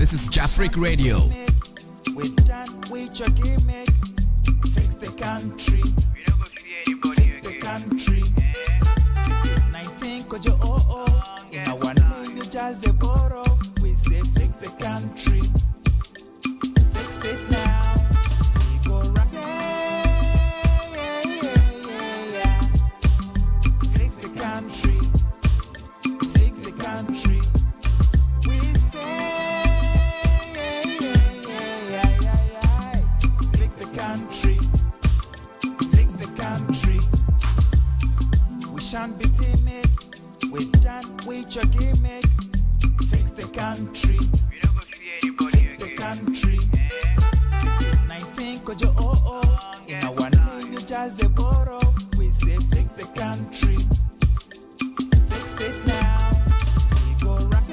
This is Jafric Radio. We're done with your gimmick. Fix the country. We don't go fear anybody Fix the again. country. Yeah. 19 kojo in our name you just the borrow. We say fix the country. Fix it now. We go round. Fix the country. Fix the country. We say fix the country. Fix the country. We shan't be timid. We're done with your gimmick. Fix the country. We don't go fear anybody Fix the again. country. Yeah. 19 kojo in our name you just the borrow. We say fix the country. Fix it now. We go round.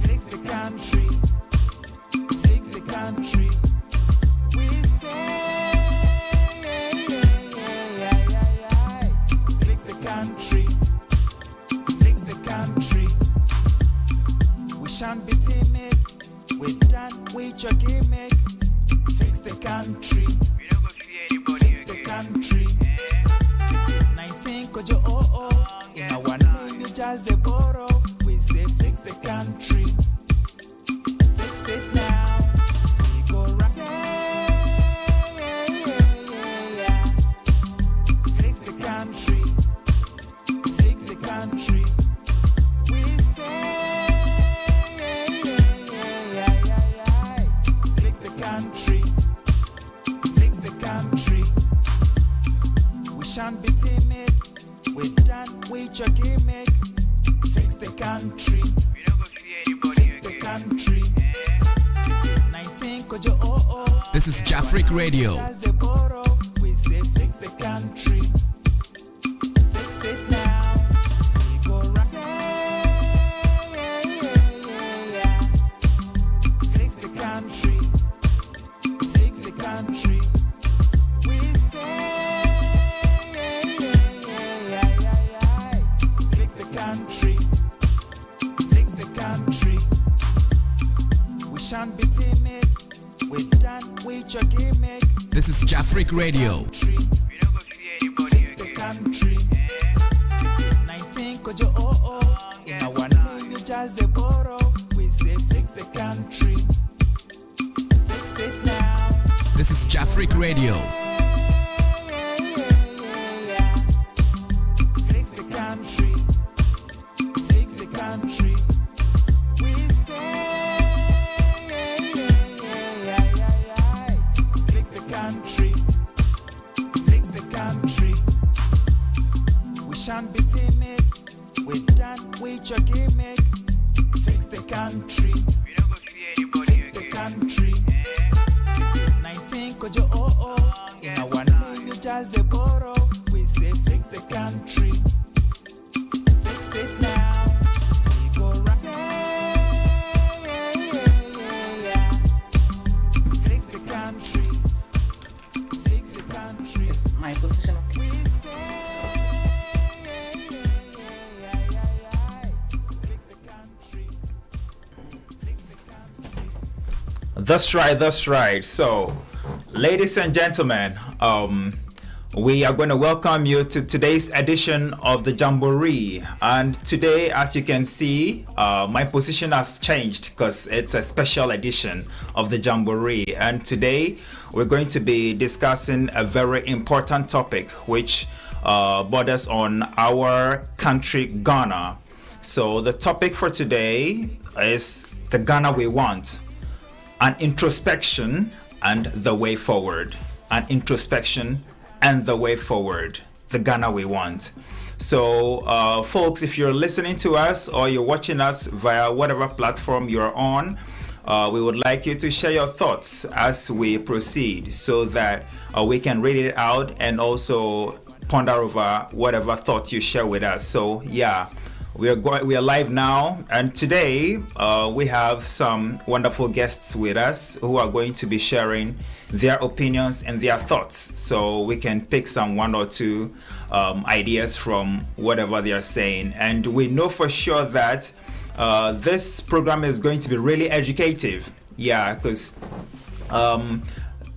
Fix the country. Fix the country. We say fix the country. Fix the country. We shan't be timid. We're done with your gimmick. Fix the country. We don't go fear anybody Fix the again. country. Yeah. 19 kojo in our name you just the borrow. We say fix the country. Fix it now. We go round. Fix the country. Fix the country. We say fix the country. Fix the country. We shan't be timid. We're done with your gimmick. Fix the country. We don't go fear anybody Fix the again. country. Yeah. 19 kojo This is Jafric Radio. Just the borrow. We say fix the country. Fix it now. We go round. Fix the country. Fix the country. We say fix the country. Fix the country. We shan't be timid. We're done with your gimmick. This is Jafric Radio. Country. We don't go fear anybody Fix the again. country. Yeah. 19 kojo in our name you just the borrow. We say fix the country. Fix it now. This is Jafric Radio. Fix the country. Fix the country. We say fix the country. Fix the country. We shan't be timid. We're done with your gimmick. Fix the country. We don't go fear anybody Fix the again. country. Yeah. 19 kojo in our name you just the borrow. We say fix the country. Fix it now. We go round. Fix the country. Fix the country. Yes, my position. Okay. We say fix the country. Fix the country. That's right, that's right. So, ladies and gentlemen, we are going to welcome you to today's edition of the Jamboree. And today, as you can see, my position has changed because it's a special edition of the Jamboree. And today, we're going to be discussing a very important topic which borders on our country, Ghana. So, the topic for today is the Ghana we want. An introspection and the way forward. An introspection and the way forward. The Ghana we want. So, folks, if you're listening to us or you're watching us via whatever platform you're on, we would like you to share your thoughts as we proceed so that we can read it out and also ponder over whatever thought you share with us. So, yeah, We are live now, and today we have some wonderful guests with us who are going to be sharing their opinions and their thoughts, so we can pick some one or two ideas from whatever they are saying. And we know for sure that this program is going to be really educative. Yeah, because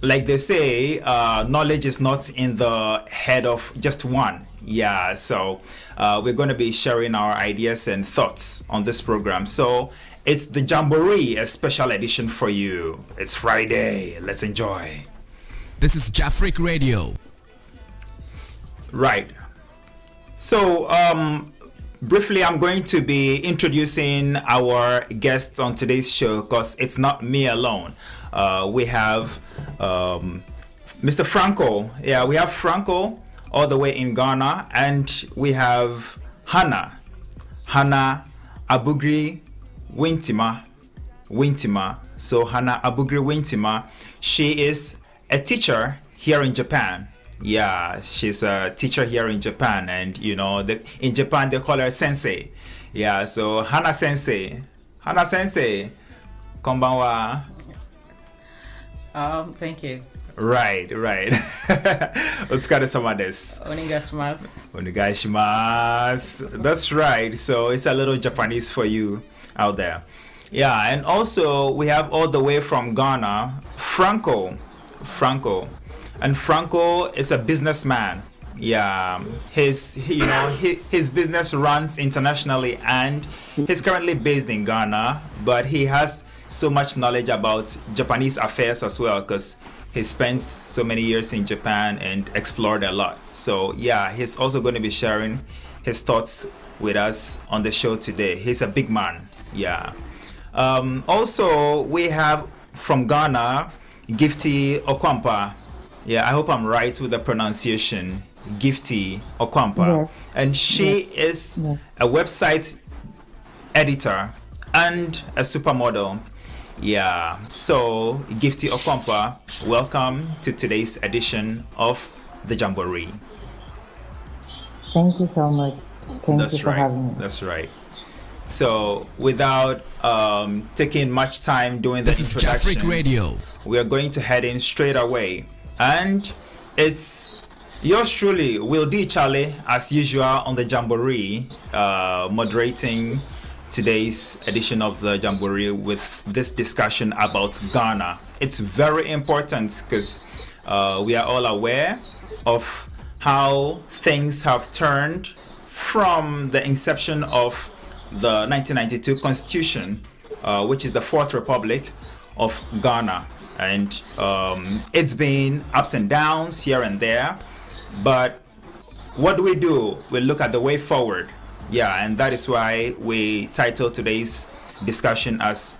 like they say, knowledge is not in the head of just one. Yeah, so we're going to be sharing our ideas and thoughts on this program. So it's the Jamboree, a special edition for you. It's Friday. Let's enjoy. This is Jafric Radio. Right. So briefly, I'm going to be introducing our guests on today's show because it's not me alone. We have Mr. Franco. Yeah, we have Franco all the way in Ghana, and we have Hannah Abugri Wintima. So Hannah Abugri Wintima, she is a teacher here in Japan. Yeah, she's a teacher here in Japan, and you know, in Japan they call her sensei. Yeah, so Hannah sensei, konbanwa. Thank you. Right. お疲れ様です。お願いします. That's right. So it's a little Japanese for you out there. Yeah, and also we have all the way from Ghana, Franco. And Franco is a businessman. Yeah, his business runs internationally, and he's currently based in Ghana, but he has so much knowledge about Japanese affairs as well, because he spent so many years in Japan and explored a lot. So yeah, he's also going to be sharing his thoughts with us on the show today. He's a big man. Yeah. Also, we have from Ghana, Gifty Okwampa. Yeah, I hope I'm right with the pronunciation. Gifty Okwampa. Yes. And she is a website editor and a supermodel. Yeah, so Gifty Okwampa, welcome to today's edition of the Jamboree. Thank you so much. Thank you for having me. That's right. So without taking much time doing the This is Jafric introductions, Radio. we are going to head in straight away. And it's yours truly, Will D. Charlie, as usual on the Jamboree, moderating today's edition of the Jamboree with this discussion about Ghana. It's very important because we are all aware of how things have turned from the inception of the 1992 Constitution, which is the Fourth Republic of Ghana. And it's been ups and downs here and there, but what do? We look at the way forward. Yeah, and that is why we titled today's discussion as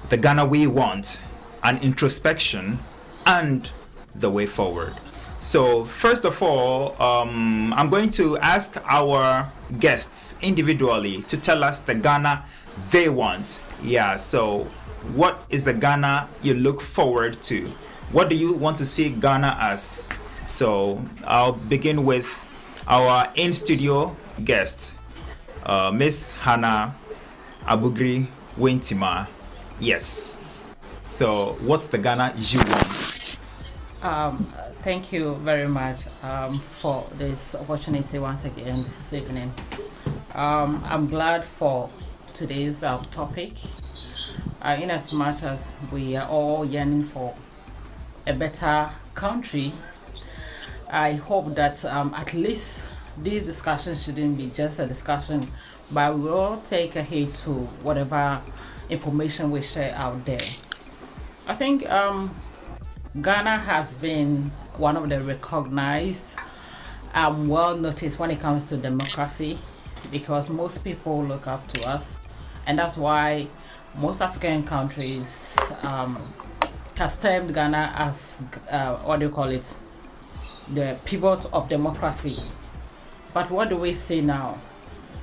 The Ghana We Want, an introspection and the way forward. So first of all, I'm going to ask our guests individually to tell us the Ghana they want. Yeah, so what is the Ghana you look forward to? What do you want to see Ghana as? So I'll begin with our in-studio guest, Miss Hannah Abugri Wintima. Yes. So what's the Ghana you want? Thank you very much for this opportunity once again this evening. I'm glad for today's topic. In as much as we are all yearning for a better country, I hope that at least these discussions shouldn't be just a discussion, but we will all take a heed to whatever information we share out there. I think Ghana has been one of the recognized, well noticed when it comes to democracy, because most people look up to us, and that's why most African countries has termed Ghana as the pivot of democracy. But what do we see now?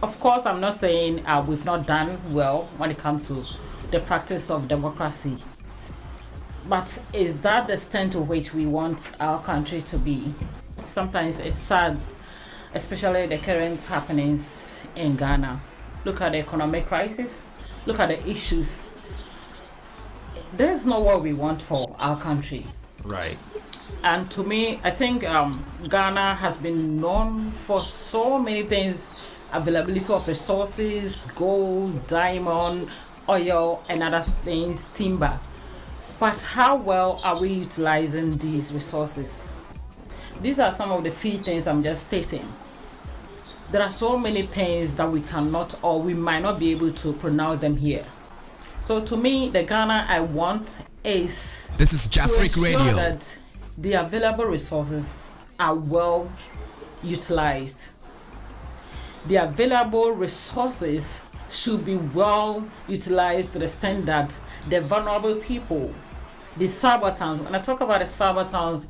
Of course, I'm not saying we've not done well when it comes to the practice of democracy. But is that the extent to which we want our country to be? Sometimes it's sad, especially the current happenings in Ghana. look at the economic crisis, look at the issues. This is not what we want for our country. Right. And to me, I think Ghana has been known for so many things: availability of resources, gold, diamond, oil, and other things, timber. But how well are we utilizing these resources? These are some of the few things I'm just stating. There are so many things that we cannot, or we might not be able to pronounce them here. So to me, the Ghana I want is This is JAFRIC to ensure Radio. that the available resources are well utilized. The available resources should be well utilized to the extent that the vulnerable people, the Sabatons, when I talk about the Sabatons,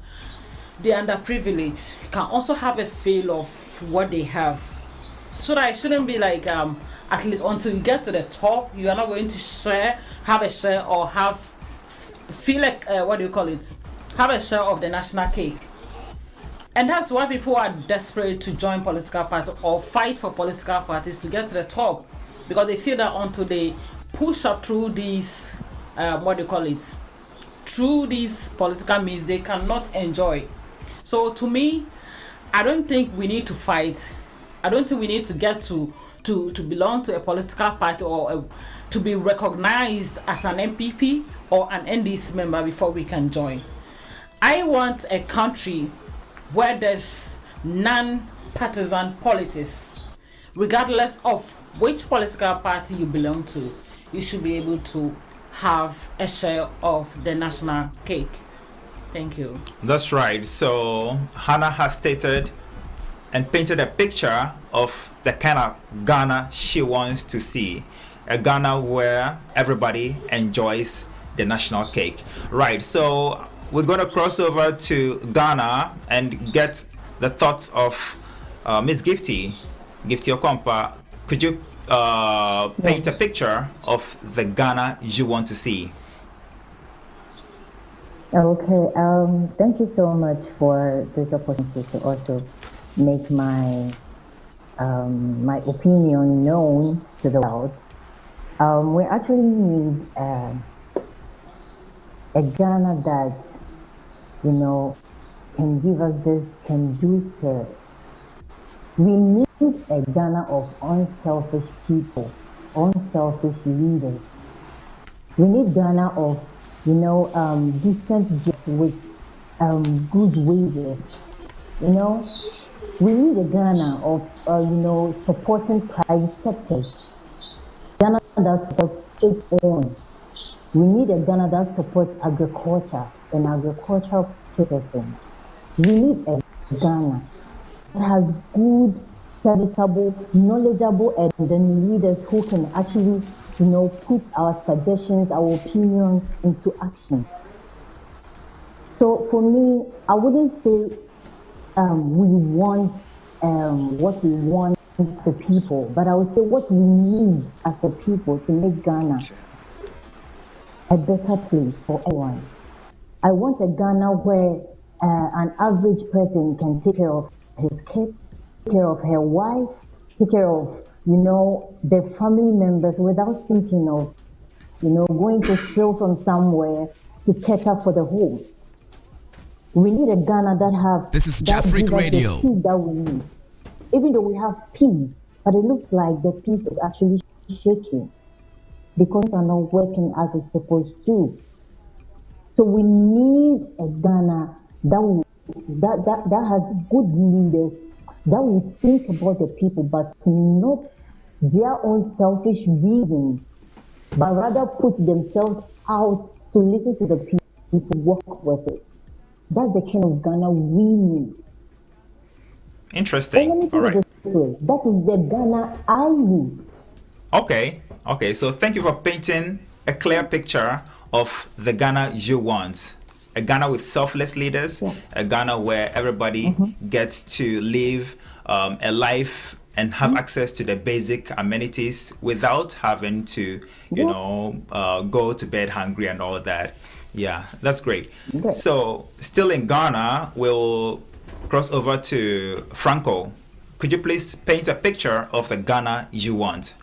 the underprivileged can also have a feel of what they have. So that it shouldn't be like at least until you get to the top, you are not going to have a share, or feel like what do you call it? Have a share of the national cake. And that's why people are desperate to join political parties or fight for political parties to get to the top, because they feel that until they push up through these through these political means, they cannot enjoy. So to me, I don't think we need to fight. I don't think we need to get to belong to a political party or to be recognized as an MPP or an NDC member before we can join. I want a country where there's non-partisan politics. Regardless of which political party you belong to, you should be able to have a share of the national cake. Thank you. That's right. So Hannah has stated and painted a picture of the kind of Ghana she wants to see. A Ghana where everybody enjoys the national cake. Right. So we're going to cross over to Ghana and get the thoughts of Miss Gifty Okompa. Could you paint a picture of the Ghana you want to see? Okay, thank you so much for this opportunity to also make my my opinion known to the world. We actually need a Ghana that, you know, can give us this conducive. We need a Ghana of unselfish people, unselfish leaders. We need Ghana of, you know, decent jobs with good wages. You know, we need a Ghana of, you know, supporting private sectors. Ghana that supports its own. We need a Ghana that supports agriculture and agricultural citizens. We need a Ghana that has good, serviceable, knowledgeable, and then leaders who can actually, you know, put our suggestions, our opinions into action. So for me, I wouldn't say we want what we want the people, but I would say what we need as a people to make Ghana a better place for everyone. I want a Ghana where an average person can take care of his kids, take care of her wife, take care of, you know, their family members without thinking of, you know, going to steal from somewhere to cater for the home. We need a Ghana that have This is that JAFRIC give us Radio. the peace that we need. Even though we have peace, but it looks like the peace is actually shaking because are not working as it's supposed to. So we need a Ghana that has good leaders that will think about the people, but not their own selfish reasons, but rather put themselves out to listen to the people, work with it. That's the kind of Ghana we need. Interesting. Let me All put right. it this way. That is the Ghana I need. Okay. So thank you for painting a clear picture of the Ghana you want. A Ghana with selfless leaders, Yeah. a Ghana where everybody gets to live a life and have access to the basic amenities without having to, you know, go to bed hungry and all that. Yeah, that's great. Okay. So still in Ghana, we'll cross over to Franco. Could you please paint a picture of the Ghana you want?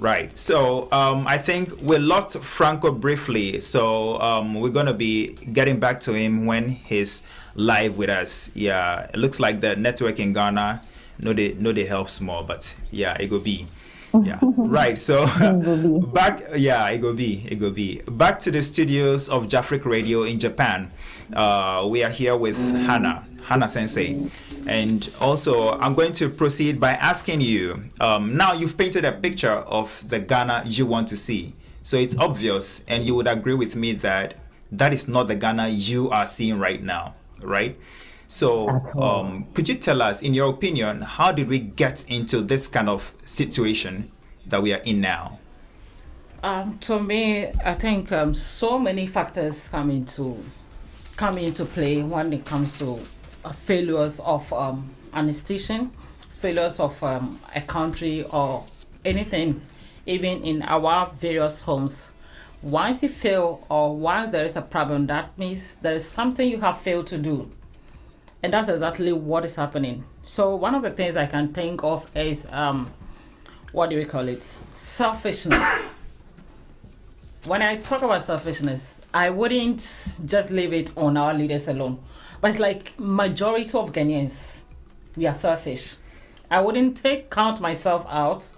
Right. So I think we lost Franco briefly. So we're gonna be getting back to him when he's live with us. Yeah, it looks like the network in Ghana no they help small, but yeah, it go be. Yeah. Right. So back. Yeah, it go be. Back to the studios of Jafric Radio in Japan. We are here with Hannah Sensei. And also, I'm going to proceed by asking you, now you've painted a picture of the Ghana you want to see. So it's obvious, and you would agree with me that that is not the Ghana you are seeing right now, right? So could you tell us, in your opinion, how did we get into this kind of situation that we are in now? To me, I think so many factors come into play when it comes to failures of an institution, failures of a country or anything, even in our various homes. Once you fail or once there is a problem, that means there is something you have failed to do. And that's exactly what is happening. So one of the things I can think of is, what do we call it? Selfishness. When I talk about selfishness, I wouldn't just leave it on our leaders alone. But it's like majority of Ghanaians, we are selfish. I wouldn't count myself out.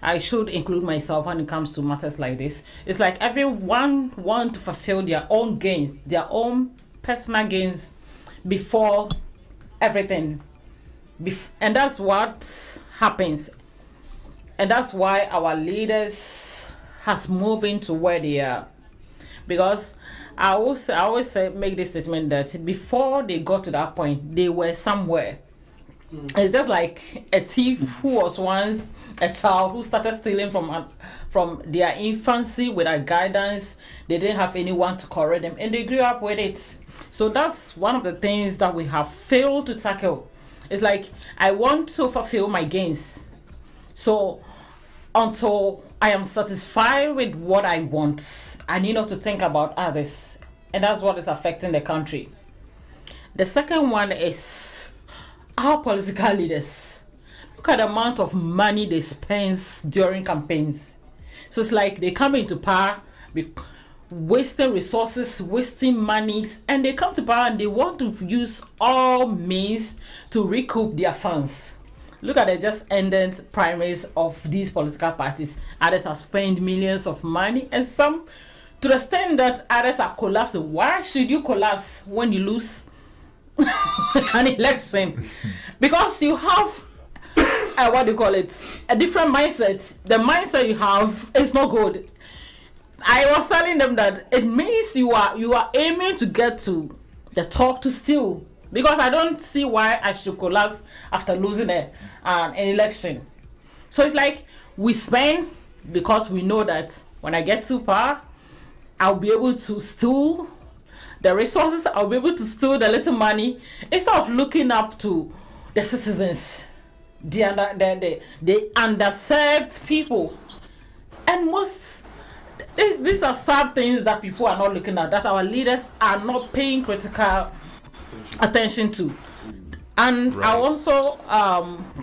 I should include myself when it comes to matters like this. It's like everyone want to fulfill their own gains, their own personal gains before everything. And that's what happens. And that's why our leaders has moved into where they are. Because I always say, make this statement that before they got to that point, they were somewhere. It's just like a thief who was once a child who started stealing from their infancy without guidance. They didn't have anyone to correct them, and they grew up with it. So that's one of the things that we have failed to tackle. It's like, I want to fulfill my gains. So until I am satisfied with what I want, I need not to think about others. And that's what is affecting the country. The second one is our political leaders. Look at the amount of money they spend during campaigns. So it's like they come into power, wasting resources, wasting monies, and they come to power and they want to use all means to recoup their funds. Look at the just ended primaries of these political parties. Others have spent millions of money, and some to the extent that others are collapsing. Why should you collapse when you lose an election? Because you have what do you call it? A different mindset. The mindset you have is not good. I was telling them that it means you are aiming to get to the top to steal. Because I don't see why I should collapse after losing an election. So it's like we spend because we know that when I get to power, I'll be able to steal the resources, I'll be able to steal the little money, instead of looking up to the citizens, the underserved people. And these are sad things that people are not looking at, that our leaders are not paying critical attention to. And right. I also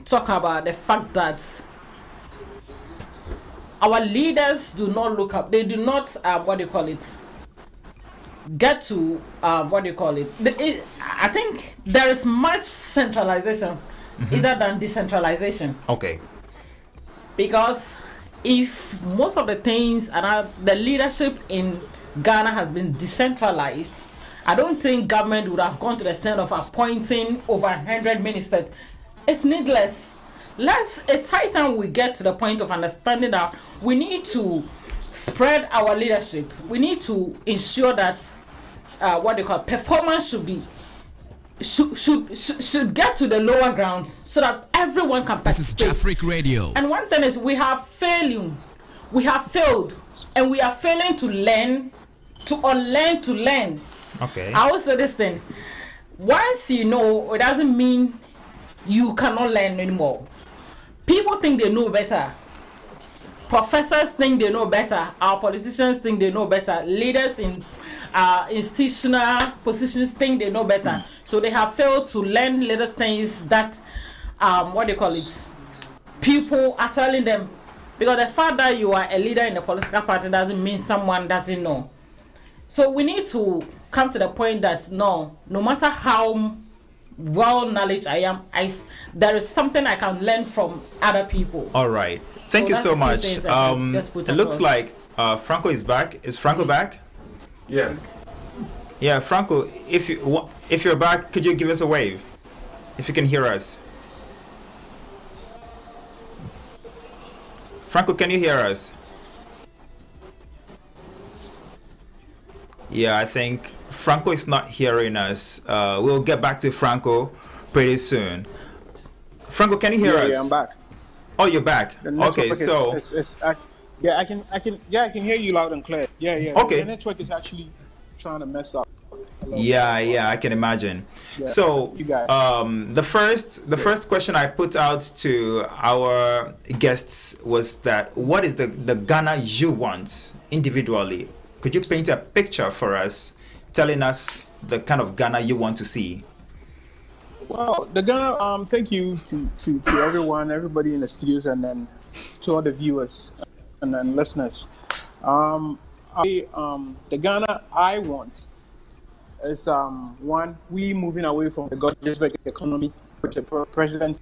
talk about the fact that our leaders do not look up, they do not get to I think there is much centralization either than decentralization. Okay. Because if most of the things and the leadership in Ghana has been decentralized, I don't think government would have gone to the extent of appointing over 100 ministers. It's needless. It's high time we get to the point of understanding that we need to spread our leadership. We need to ensure that performance should get to the lower ground so that everyone can participate. This is Jafric Radio. And one thing is we have failed, and we are failing to learn, to unlearn to learn. Okay. I always say this thing. Once you know, it doesn't mean you cannot learn anymore. People think they know better. Professors think they know better. Our politicians think they know better. Leaders in institutional positions think they know better. So they have failed to learn little things that, people are telling them. Because the fact that you are a leader in a political party doesn't mean someone doesn't know. So we need to come to the point that no matter how well knowledge I am, there is something I can learn from other people. All right. Thank you that's so a few much. things I can just put It looks across. like Franco is back. Is Franco back? Yeah. Yeah, Franco. If you're back, could you give us a wave? If you can hear us. Franco, can you hear us? Yeah, I think Franco is not hearing us. We'll get back to Franco pretty soon. Franco, can you hear us? Yeah, I'm back. Oh, you're back. The network Okay, so yeah, I can hear you loud and clear. Yeah. Okay. The network is actually trying to mess up. Hello. yeah, I can imagine. Yeah, So, you guys. the first question I put out to our guests was that what is the Ghana you want individually? Could you paint a picture for us, telling us the kind of Ghana you want to see? Well, the Ghana, thank you to everybody in the studios, and then to all the viewers and then listeners. The Ghana I want is one, we moving away from the Godsback economy, which the president,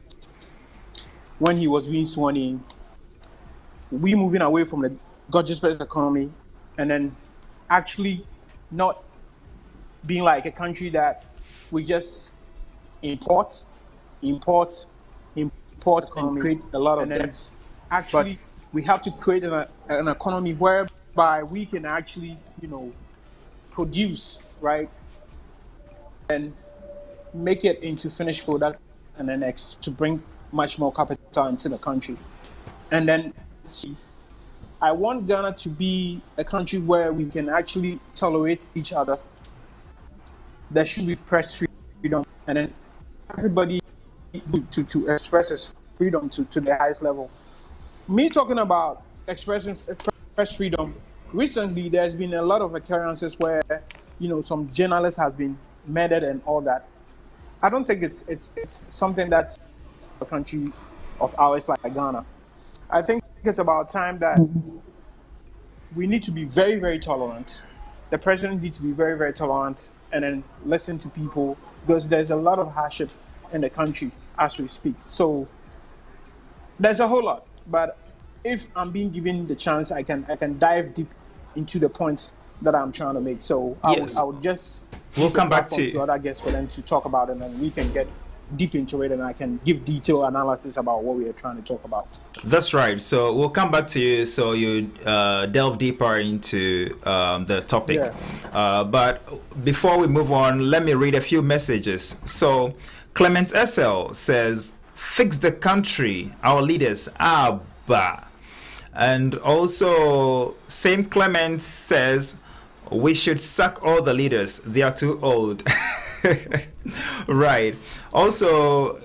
when he was being sworn in, we moving away from the Godsback economy, and then actually not being like a country that we just import, and create a lot of debts. Actually, we have to create an economy whereby we can actually, produce, right, and make it into finished product, and then to bring much more capital into the country. And then I want Ghana to be a country where we can actually tolerate each other. There should be press freedom, and then everybody to express his freedom to the highest level. Me talking about expressing press freedom, recently there's been a lot of occurrences where some journalists has been murdered and all that. I don't think it's something that a country of ours like Ghana. I think it's about time that we need to be very, very tolerant. The president needs to be very, very tolerant, and then listen to people, because there's a lot of hardship in the country as we speak. So there's a whole lot, but if I'm being given the chance, I can dive deep into the points that I'm trying to make. So Yes. I would just We'll come back platform to other guests for them to talk about it, and we can get deep into it, and I can give detailed analysis about what we are trying to talk about. That's right. So we'll come back to you so you delve deeper into the topic. Yeah. But before we move on, let me read a few messages. So Clement SL says, fix the country, our leaders, Abba. And also, same Clement says, we should sack all the leaders. They are too old. Right. Also,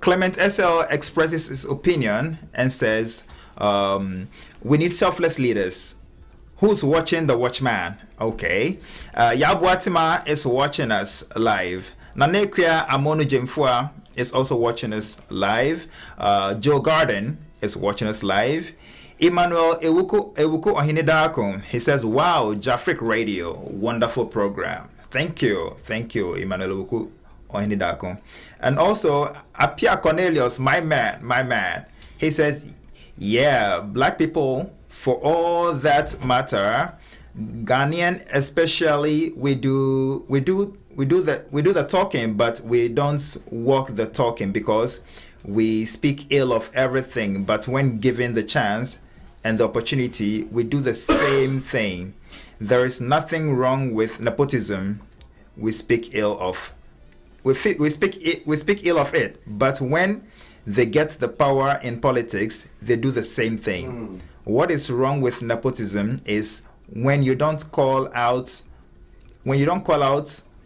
Clement SL expresses his opinion and says, we need selfless leaders. Who's watching the watchman? Okay. Yabuatima is watching us live. Nanekia Amonu Jemfua is also watching us live. Joe Garden is watching us live. Emmanuel Ewuku Ohinidakum, he says, wow, Jafric Radio, wonderful program. Thank you, Emmanuel Ewuku Ohinidakum. And also, Apia Cornelius, my man, he says, yeah, black people, for all that matter, Ghanaian especially, we do the talking, but we don't walk the talking, because we speak ill of everything, but when given the chance and the opportunity, we do the same thing. There is nothing wrong with nepotism. We speak ill of. We speak ill of it, but when they get the power in politics, they do the same thing. What is wrong with nepotism is when you don't call out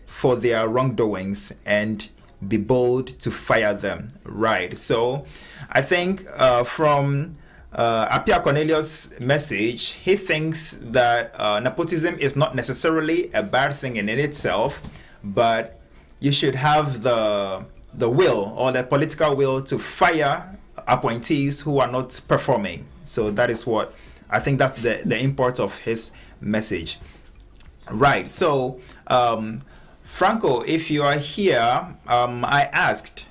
for their wrongdoings and be bold to fire them. Right. So I think from Apia Cornelius' message, he thinks that nepotism is not necessarily a bad thing in itself, but you should have the will or the political will to fire appointees who are not performing. So that is what I think that's the import of his message. Right. So, Franco, if you are here, I asked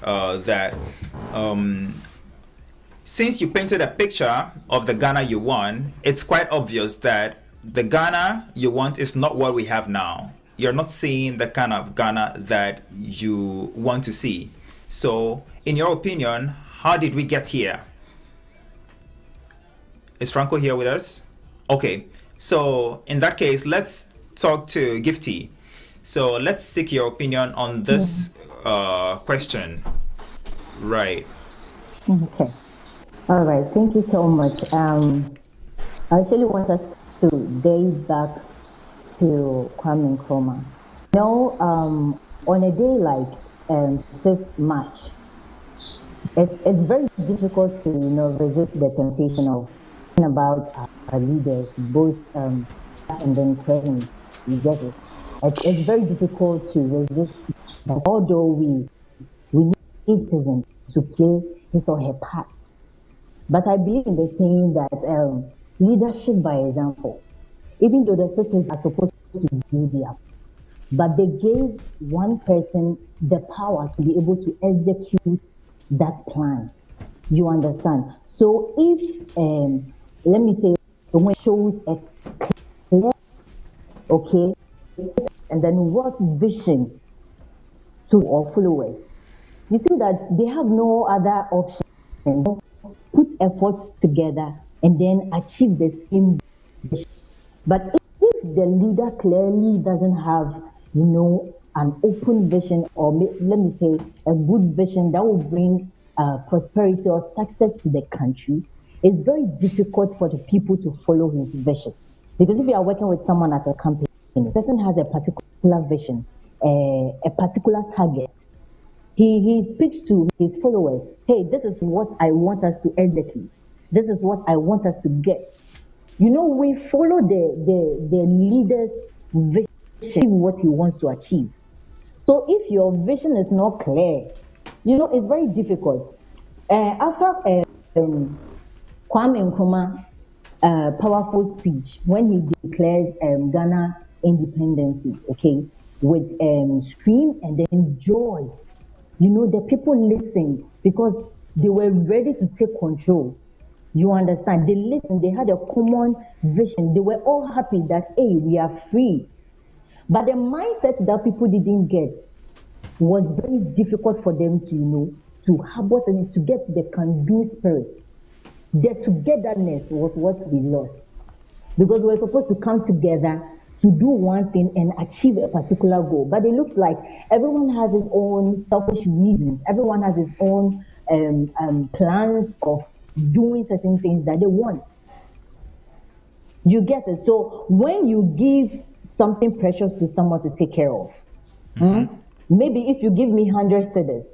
that since you painted a picture of the Ghana you want, it's quite obvious that the Ghana you want is not what we have now. You're not seeing the kind of Ghana that you want to see. So, in your opinion, how did we get here? Is Franco here with us? Okay, so in that case, let's talk to Gifty. So let's seek your opinion on this question. Right. Okay. All right. Thank you so much. I actually want us to gaze back to Kwame Nkrumah. On a day like 5th March, it's very difficult to resist the temptation of thinking about our leaders, both and then present. You get it. It's very difficult to resist that, although we need citizens to play his or her part. But I believe in the saying that leadership by example, even though the citizens are supposed to do their, but they gave one person the power to be able to execute that plan. You understand? So if, let me say, when shows a clear, okay, and then what vision to or followers, you see that they have no other option. Put effort together and then achieve the same vision. But if the leader clearly doesn't have, an open vision, or let me say a good vision that will bring prosperity or success to the country, it's very difficult for the people to follow his vision. Because if you are working with someone at a company, the person has a particular vision, a particular target. He speaks to his followers, hey, this is what I want us to execute. This is what I want us to get. We follow the leader's vision, what he wants to achieve. So if your vision is not clear, it's very difficult. After Kwame Nkrumah powerful speech, when he declared Ghana independence, okay, with scream and then joy, the people listened because they were ready to take control. You understand? They listened, they had a common vision. They were all happy that, hey, we are free. But the mindset that people didn't get was very difficult for them to, to harbor and to get the can-do spirit. The togetherness was what we lost. Because we were supposed to come together to do one thing and achieve a particular goal. But it looks like everyone has his own selfish reasons. Everyone has his own plans of doing certain things that they want. You get it? So when you give something precious to someone to take care of, maybe if you give me 100 cedis,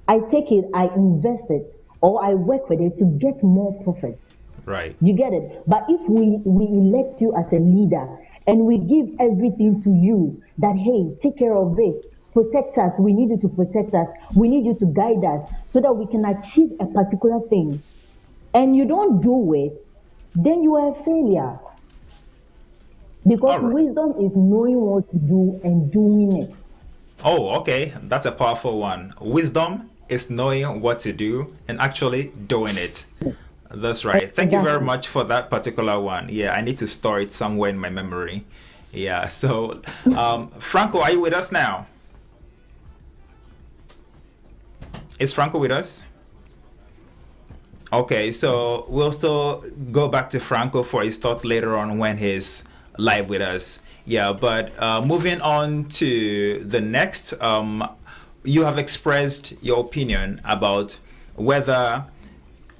I take it, I invest it, or I work with it to get more profit. Right. You get it? But if we elect you as a leader and we give everything to you, that, hey, take care of this, protect us, we need you to protect us, we need you to guide us so that we can achieve a particular thing, and you don't do it, then you are a failure. Because wisdom is knowing what to do and doing it. Oh, okay. That's a powerful one. Wisdom is knowing what to do and actually doing it. That's right. Thank you very much for that particular one. Yeah, I need to store it somewhere in my memory. Yeah, so Franco, are you with us now? Is Franco with us? Okay, so we'll still go back to Franco for his thoughts later on when he's live with us. Yeah, but moving on to the next, you have expressed your opinion about whether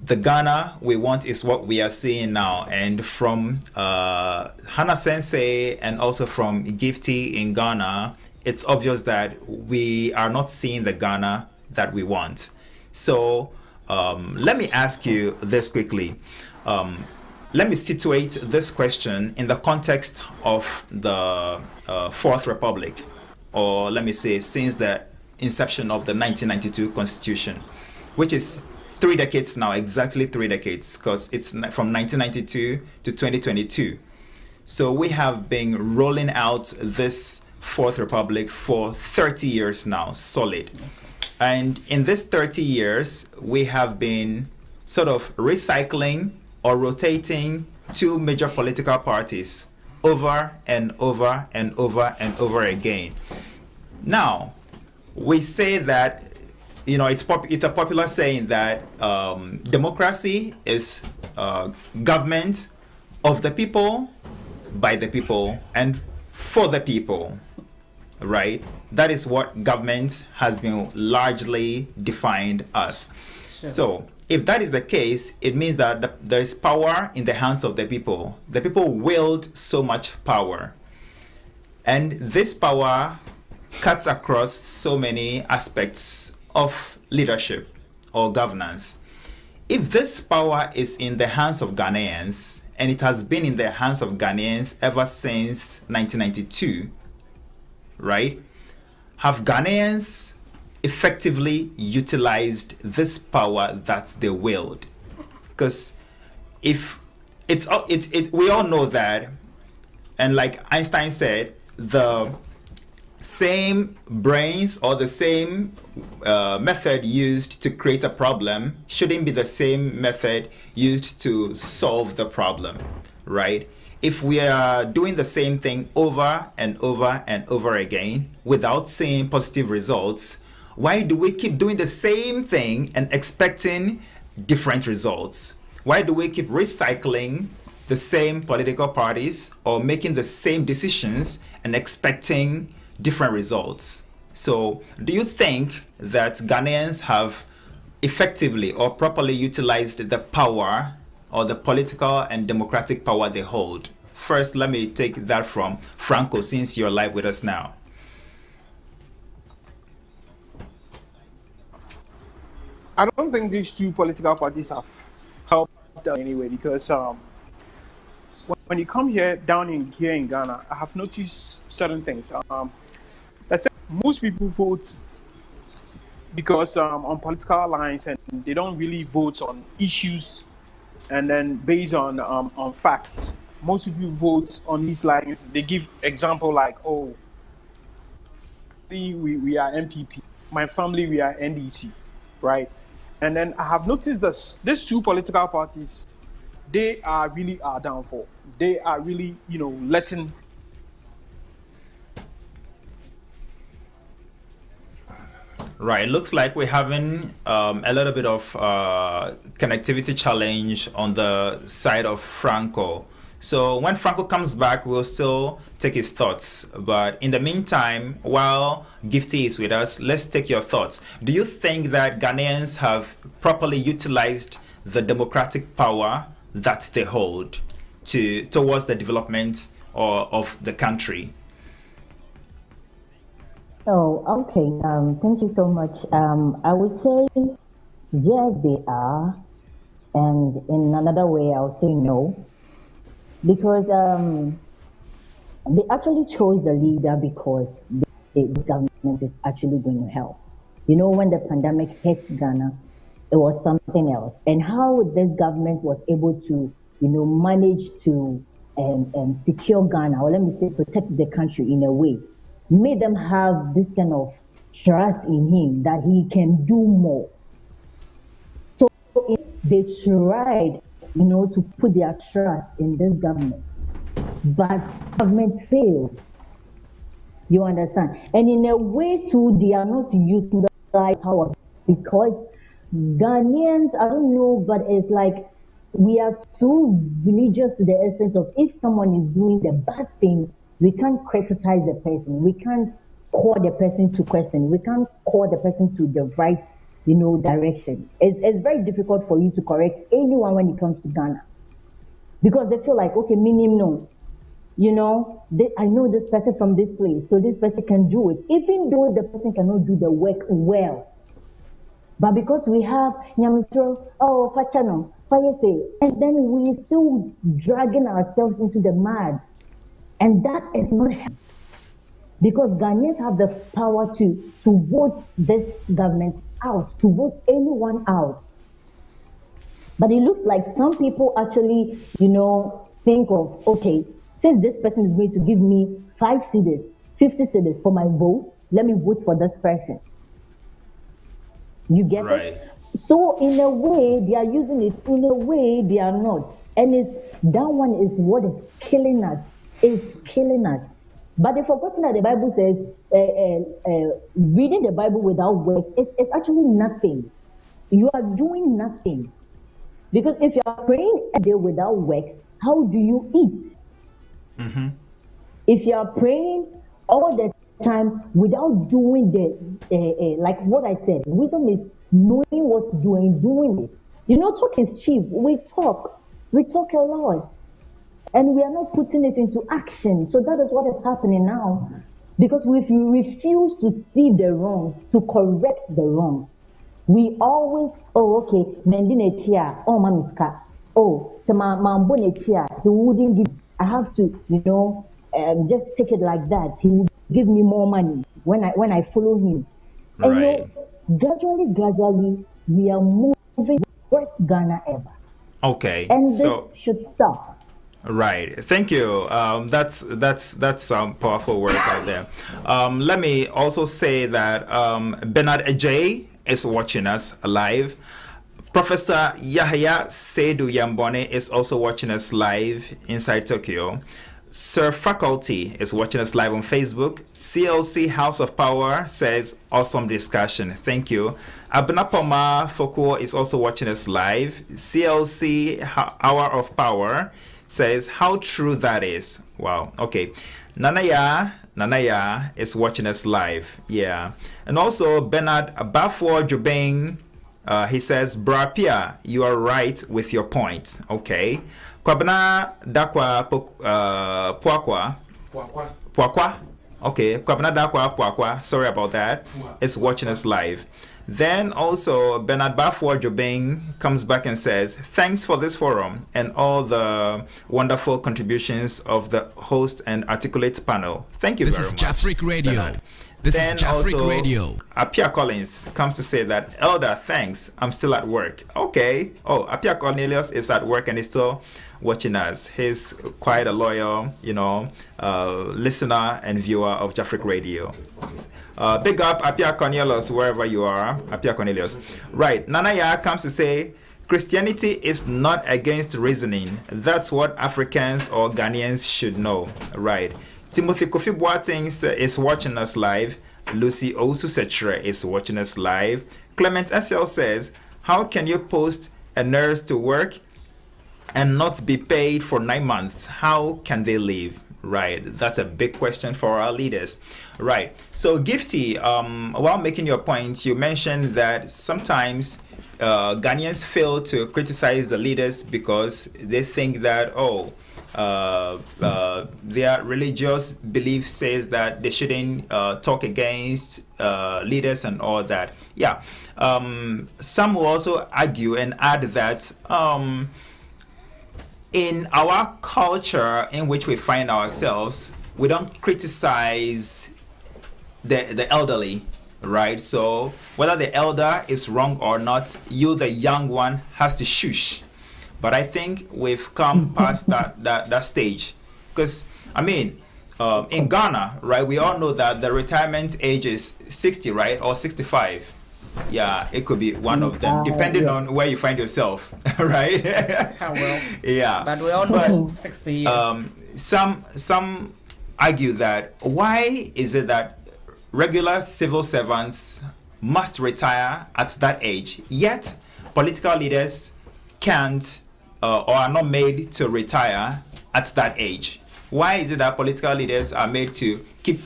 the Ghana we want is what we are seeing now. And from Hannah Sensei and also from Gifty in Ghana, it's obvious that we are not seeing the Ghana that we want. So let me ask you this quickly. Let me situate this question in the context of the Fourth Republic, or let me say since the inception of the 1992 Constitution, which is 3 decades now, exactly 3 decades, because it's from 1992 to 2022. So we have been rolling out this Fourth Republic for 30 years now, solid. And in this 30 years, we have been sort of recycling or rotating two major political parties over and over and over and over again. Now, we say that, it's a popular saying that democracy is government of the people, by the people, and for the people, right? That is what government has been largely defined as. Sure. So, if that is the case, it means that there is power in the hands of the people. The people wield so much power. And this power cuts across so many aspects of leadership or governance. If this power is in the hands of Ghanaians, and it has been in the hands of Ghanaians ever since 1992, right? Have Ghanaians effectively utilized this power that they wield? Because if we all know that, and like Einstein said, the same brains or the same method used to create a problem shouldn't be the same method used to solve the problem, right? If we are doing the same thing over and over and over again without seeing positive results, why do we keep doing the same thing and expecting different results? Why do we keep recycling the same political parties or making the same decisions and expecting different results? So, do you think that Ghanaians have effectively or properly utilized the power or the political and democratic power they hold? First, let me take that from Franco, since you're live with us now. I don't think these two political parties have helped anyway, because when you come here in Ghana, I have noticed certain things. I think most people vote because on political lines, and they don't really vote on issues, and then based on facts. Most people vote on these lines. They give example like, oh, we are MPP. My family, we are NDC, right? And then I have noticed that these two political parties, they are really our downfall. They are really, letting. Right, looks like we're having a little bit of connectivity challenge on the side of Franco. So when Franco comes back, we'll still take his thoughts. But in the meantime, while Gifty is with us, let's take your thoughts. Do you think that Ghanaians have properly utilized the democratic power that they hold towards the development of the country? Oh, okay. Thank you so much. I would say yes, they are, and in another way, I'll say no, because they actually chose the leader because the government is actually going to help. When the pandemic hit Ghana, it was something else, and how this government was able to, manage to secure Ghana, or let me say, protect the country in a way, made them have this kind of trust in him that he can do more. So they tried, to put their trust in this government, but government failed. You understand? And in a way too, they are not using the power, because Ghanaians, I don't know, but it's like we are too religious to the extent of, if someone is doing the bad thing, we can't criticize the person. We can't call the person to question. We can't call the person to the right, direction. It's very difficult for you to correct anyone when it comes to Ghana, because they feel like, okay, minimum, no, I know this person from this place, so this person can do it, even though the person cannot do the work well. But because we have Nyamitro, oh, Fachano, Fayese, and then we still dragging ourselves into the mud. And that is not helpful, because Ghanaians have the power to vote this government out, to vote anyone out. But it looks like some people actually, think of, okay, since this person is going to give me 5 cedis, 50 cedis for my vote, let me vote for this person. You get Right. it? So in a way, they are using it. In a way, they are not. And that one is what is killing us. It's killing us. But they've forgotten that the Bible says reading the Bible without work, it's actually nothing. You are doing nothing. Because if you are praying a day without work, how do you eat? Mm-hmm. If you are praying all the time without doing like what I said, wisdom is knowing what to do and doing it. Talk is cheap. We talk a lot, and we are not putting it into action. So that is what is happening now, because if you refuse to see the wrongs, to correct the wrongs, we always, okay, mending chia, mamiska, the mambo chia, he wouldn't give. I have to, just take it like that. He will give me more money when I follow him. Right. And gradually, we are moving worse Ghana ever. Okay. And this So should stop. right. Thank you. That's some powerful words out there. Let me also say that Bernard Ajay is watching us live. Professor Yahya Seydou Yambone is also watching us live inside Tokyo. Sir Faculty is watching us live on Facebook. CLC House of Power says, awesome discussion. Thank you. Abnapoma Foko is also watching us live. CLC Hour of Power says, how true that is. Wow. Okay. Nanaya is watching us live. Yeah. And also Bernard Bafo Jobeng, he says, Brapia, you are right with your point. Okay. Kwabna dakwa puakwa. Okay, Kwabna dakwa puakwa. Sorry about that. It's watching us live. Then also Bernard Bafo Jobeng comes back and says, thanks for this forum and all the wonderful contributions of the host and articulate panel. Thank you This very is much. Jafric Radio. Bernard. This Then is Jafric also, Radio. Apia Collins comes to say that, Elder, thanks, I'm still at work. Okay. Oh, Apia Cornelius is at work and he's still watching us. He's quite a loyal, listener and viewer of Jafric Radio. Big up Apia Cornelius, wherever you are, Apia Cornelius. Right. Nanaya comes to say, Christianity is not against reasoning. That's what Africans or Ghanaians should know. Right. Timothy Kofi Boateng is watching us live. Lucy Osusetre is watching us live. Clement SL says, how can you post a nurse to work and not be paid for 9 months? How can they live? Right, that's a big question for our leaders. Right, so Gifty, while making your point, you mentioned that sometimes Ghanaians fail to criticize the leaders because they think that, their religious belief says that they shouldn't talk against leaders and all that. Yeah, some will also argue and add that in our culture in which we find ourselves, we don't criticize the elderly, right? So whether the elder is wrong or not, you, the young one, has to shush. But I think we've come past that stage, because in Ghana, right, we all know that the retirement age is 60, right, or 65. Yeah, it could be one of them, depending on where you find yourself, right? How well. Yeah. But we all know 60 years. Some argue that why is it that regular civil servants must retire at that age, yet political leaders can't or are not made to retire at that age? Why is it that political leaders are made to keep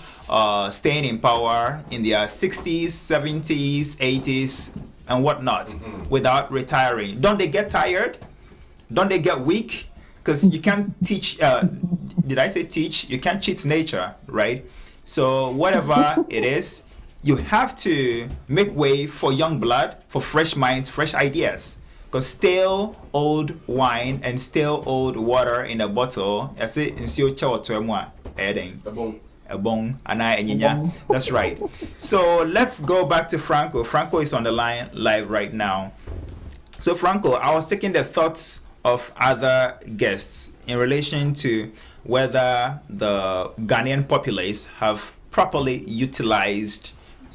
staying in power in their 60s, 70s, 80s, and whatnot without retiring? Don't they get tired? Don't they get weak? Because you can't teach, did I say teach? You can't cheat nature, right? So whatever it is, you have to make way for young blood, for fresh minds, fresh ideas. Because stale old wine and stale old water in a bottle, that's right. So let's go back to Franco. Franco is on the line live right now. So, Franco, I was taking the thoughts of other guests in relation to whether the Ghanaian populace have properly utilized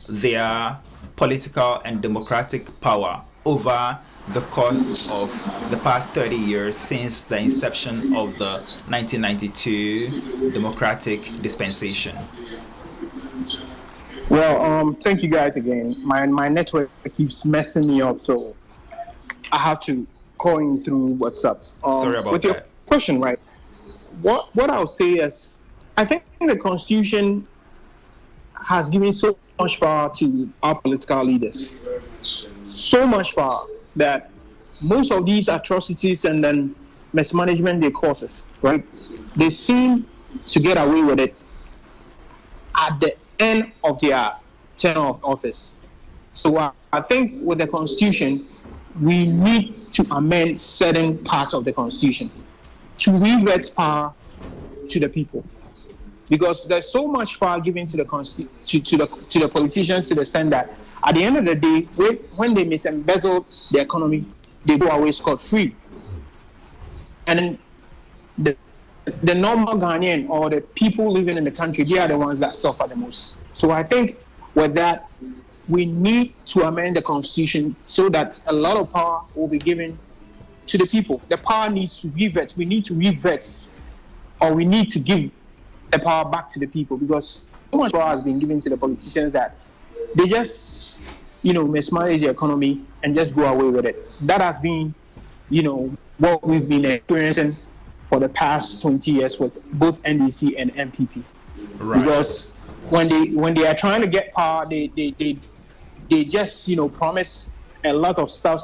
their political and democratic power over the course of the past 30 years since the inception of the 1992 democratic dispensation. Well, thank you guys again. My network keeps messing me up, so I have to call in through WhatsApp. Sorry about with that. Your question, right? What I'll say is, I think the Constitution has given so much power to our political leaders, so much power that most of these atrocities and then mismanagement they causes, right? They seem to get away with it at the end of their tenure of office. So I think with the Constitution, we need to amend certain parts of the Constitution to revert power to the people, because there's so much power given to the to the politicians to the extent that at the end of the day, when they misembezzle the economy, they go away scot-free. And then the normal Ghanaian or the people living in the country, they are the ones that suffer the most. So I think with that, we need to amend the Constitution so that a lot of power will be given to the people. The power needs to revert. We need to revert, or we need to give the power back to the people, because so much power has been given to the politicians that they just, mismanage the economy and just go away with it. That has been, what we've been experiencing for the past 20 years with both NDC and MPP. Right. Because when they are trying to get power, they just promise a lot of stuff,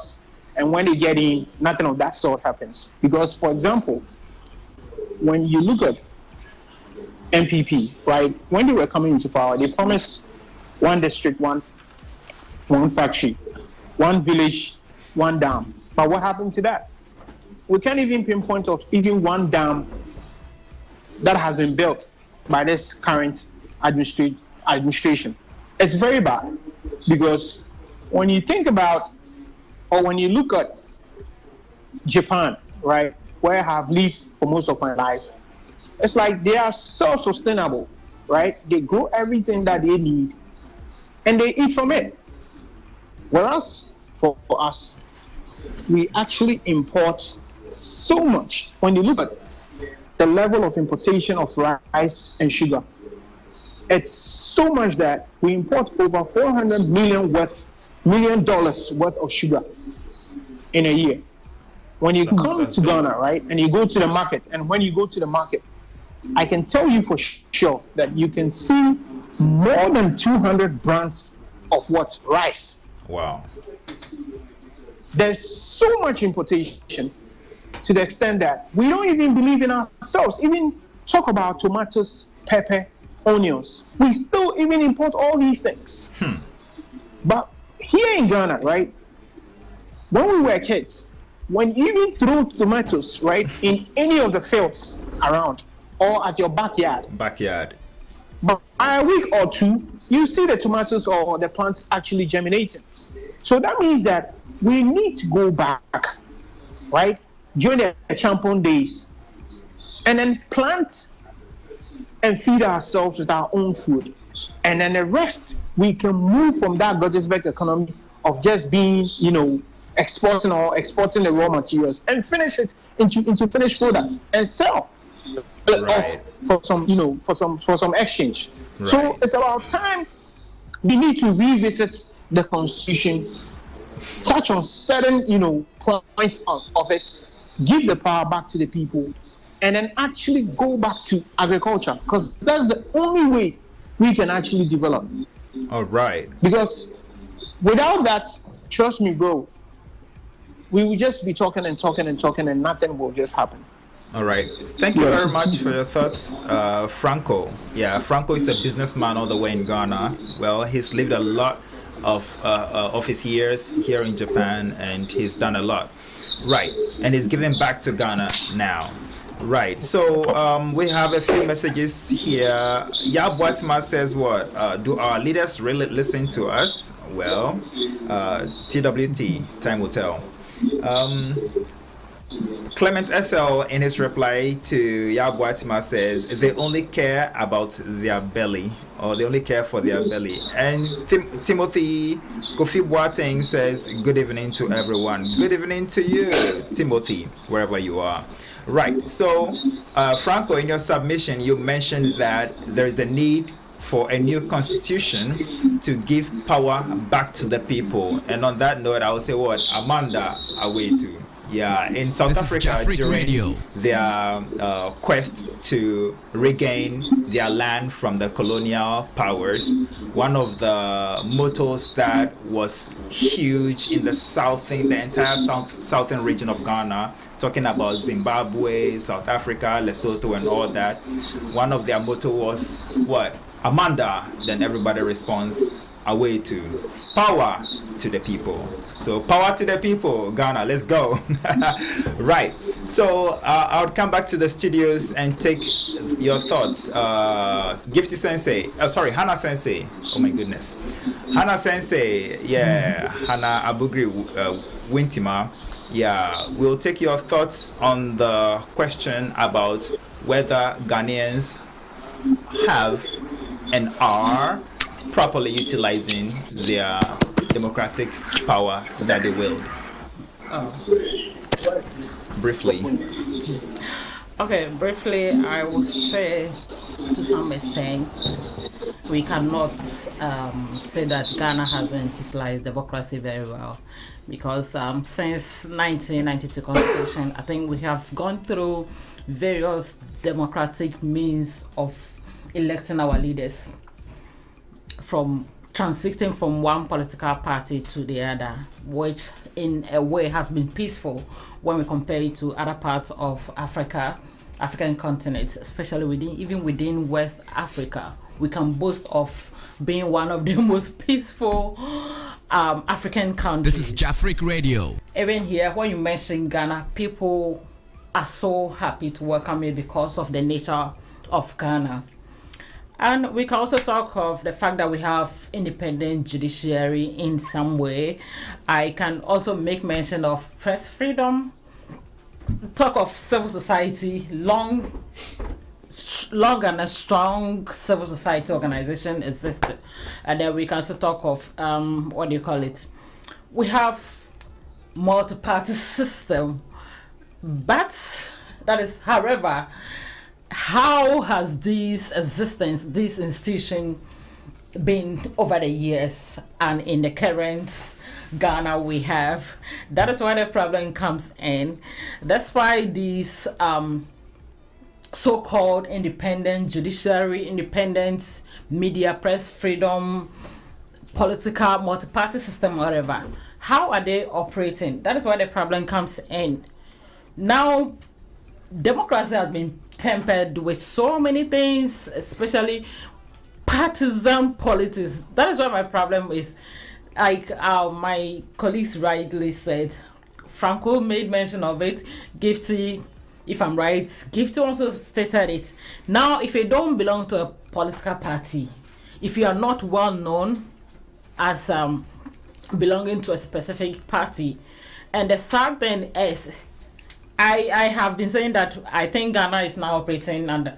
and when they get in, nothing of that sort happens. Because, for example, when you look at MPP, right, when they were coming into power, they promised one district, one factory, one village, one dam. But what happened to that? We can't even pinpoint of even one dam that has been built by this current administration. It's very bad, because when you think about, or when you look at Japan, right, where I have lived for most of my life, it's like they are self-sustainable, right? They grow everything that they need and they eat from it. Whereas for us, we actually import so much. When you look at the level of importation of rice and sugar, it's so much that we import over $400 million worth of sugar in a year. When you come to Ghana, right, and you go to the market, and when you go to the market, I can tell you for sure that you can see more than 200 brands of rice. Wow. There's so much importation to the extent that we don't even believe in ourselves. Even talk about tomatoes, pepper, onions. We still even import all these things. But here in Ghana, right, when we were kids, when you even throw tomatoes, right, in any of the fields around or at your backyard, but by a week or two, you see the tomatoes or the plants actually germinating. So that means that we need to go back, right, during the Champon days, and then plant and feed ourselves with our own food. And then the rest, we can move from that Gottesberg economy of just being, exporting the raw materials and finish it into finished products and sell off for some exchange. Right. So it's about time we need to revisit the Constitution, touch on certain points of it, give the power back to the people, and then actually go back to agriculture, because that's the only way we can actually develop. All right. Because without that, trust me, bro, we will just be talking and talking and talking, and nothing will just happen. All right. Thank you very much for your thoughts, Franco. Yeah, Franco is a businessman all the way in Ghana. Well, he's lived a lot of his years here in Japan, and he's done a lot. Right. And he's giving back to Ghana now. Right. So we have a few messages here. Yab Watma says what? Do our leaders really listen to us? Well, TWT, time will tell. Um, Clement SL in his reply to Yabuatima says they only care about their belly, or they only care for their belly. And Timothy Kofi Boateng says good evening to everyone. Good evening to you, Timothy, wherever you are. Right. So, Franco, in your submission, you mentioned that there is a need for a new constitution to give power back to the people. And on that note, I will say what Amanda Awetu. Yeah, in South This is Africa Jafric during Radio. their quest to regain their land from the colonial powers, one of the mottos that was huge in the entire southern region of Ghana, talking about Zimbabwe, South Africa, Lesotho, and all that. One of their motto was what? Amanda, then everybody responds away to power to the people. So power to the people, Ghana, let's go. Right. So I would come back to the studios and take your thoughts. Gifty Sensei, Hannah Sensei. Oh my goodness. Hannah Sensei, yeah, Hannah Abugri Wintima. Yeah, we'll take your thoughts on the question about whether Ghanaians have and are properly utilizing their democratic power that they wield. Briefly. Okay, briefly, I would say to some extent we cannot say that Ghana hasn't utilized democracy very well, because since 1992 Constitution, I think we have gone through various democratic means of electing our leaders, from transiting from one political party to the other, which in a way has been peaceful when we compare it to other parts of African continents, especially even within West Africa. We can boast of being one of the most peaceful African countries. This is Jafric Radio. Even here, when you mention Ghana, people are so happy to welcome you because of the nature of Ghana. And we can also talk of the fact that we have independent judiciary in some way. I can also make mention of press freedom, talk of civil society, long and a strong civil society organization existed. And then we can also talk of, we have multi-party system, but that is, however, how has this institution been over the years and in the current Ghana we have? That is why the problem comes in. That's why these so-called independent judiciary, independent media, press freedom, political multi-party system, whatever, how are they operating? That is why the problem comes in. Now, democracy has been tempered with so many things, especially partisan politics. That is why my problem is, like my colleagues rightly said, Franco made mention of it, Gifty, if I'm right, Gifty also stated it. Now, if you don't belong to a political party, if you are not well known as belonging to a specific party, and the sad thing is, I have been saying that I think Ghana is now operating under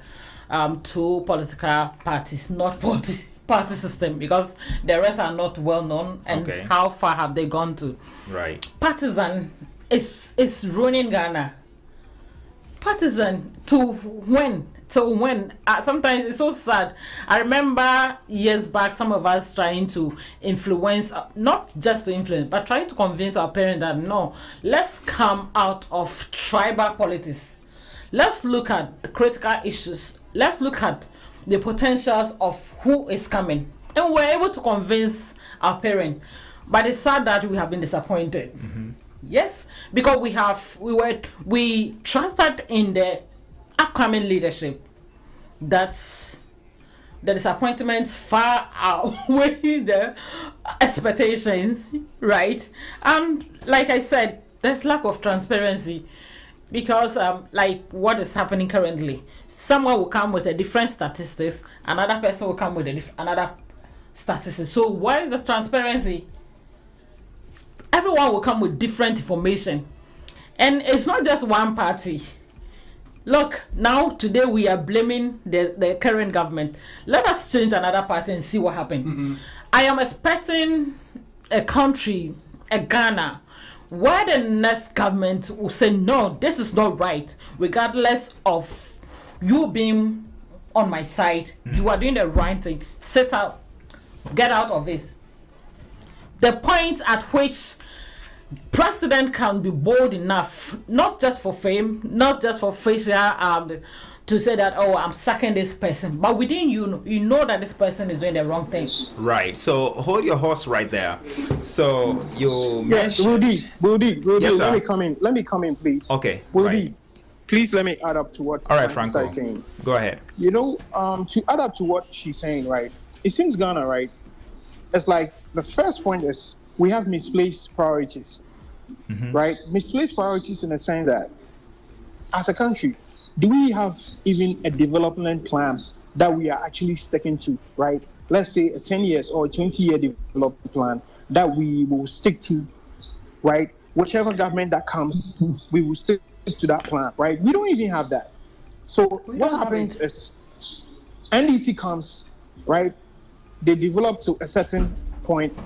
two political parties, not party system, because the rest are not well known. And Okay. How far have they gone to? Right. Partisan is ruining Ghana. Partisan to when? Till when? Sometimes it's so sad. I remember years back, some of us trying to influence, not just to influence, but trying to convince our parents that no, let's come out of tribal politics. Let's look at the critical issues. Let's look at the potentials of who is coming. And we're able to convince our parents. But it's sad that we have been disappointed. Mm-hmm. Yes, because we trusted in the upcoming leadership. That's the disappointments far outweighs the expectations, right? And like I said, there's lack of transparency, because like what is happening currently, someone will come with a different statistics, another person will come with another statistics. So where is the transparency? everyone will come with different information. And it's not just one party. Look, now today we are blaming the current government. Let us change another party and see what happens. I am expecting a country, a Ghana, where the next government will say, no, this is not right, regardless of you being on my side. You are doing the right thing. Sit out, get out of this. The point at which president can be bold enough, not just for fame, not just for facial to say that, oh, I'm sacking this person, but within you know that this person is doing the wrong thing. Right. So hold your horse right there. So you Yes, mentioned... Rudy, Yes, sir. let me come in, please. Okay, Rudy, right. please let me add up to what All right, my Franco, sister is saying. go ahead. You know, to add up to what she's saying, right? It seems Ghana, right? It's like the first point is we have misplaced priorities, right? Misplaced priorities in the sense that as a country, do we have even a development plan that we are actually sticking to, right? Let's say a 10 years or a 20-year development plan that we will stick to, right? Whichever government that comes, we will stick to that plan, right? We don't even have that. So what happens is NDC comes, right? They develop to a certain point.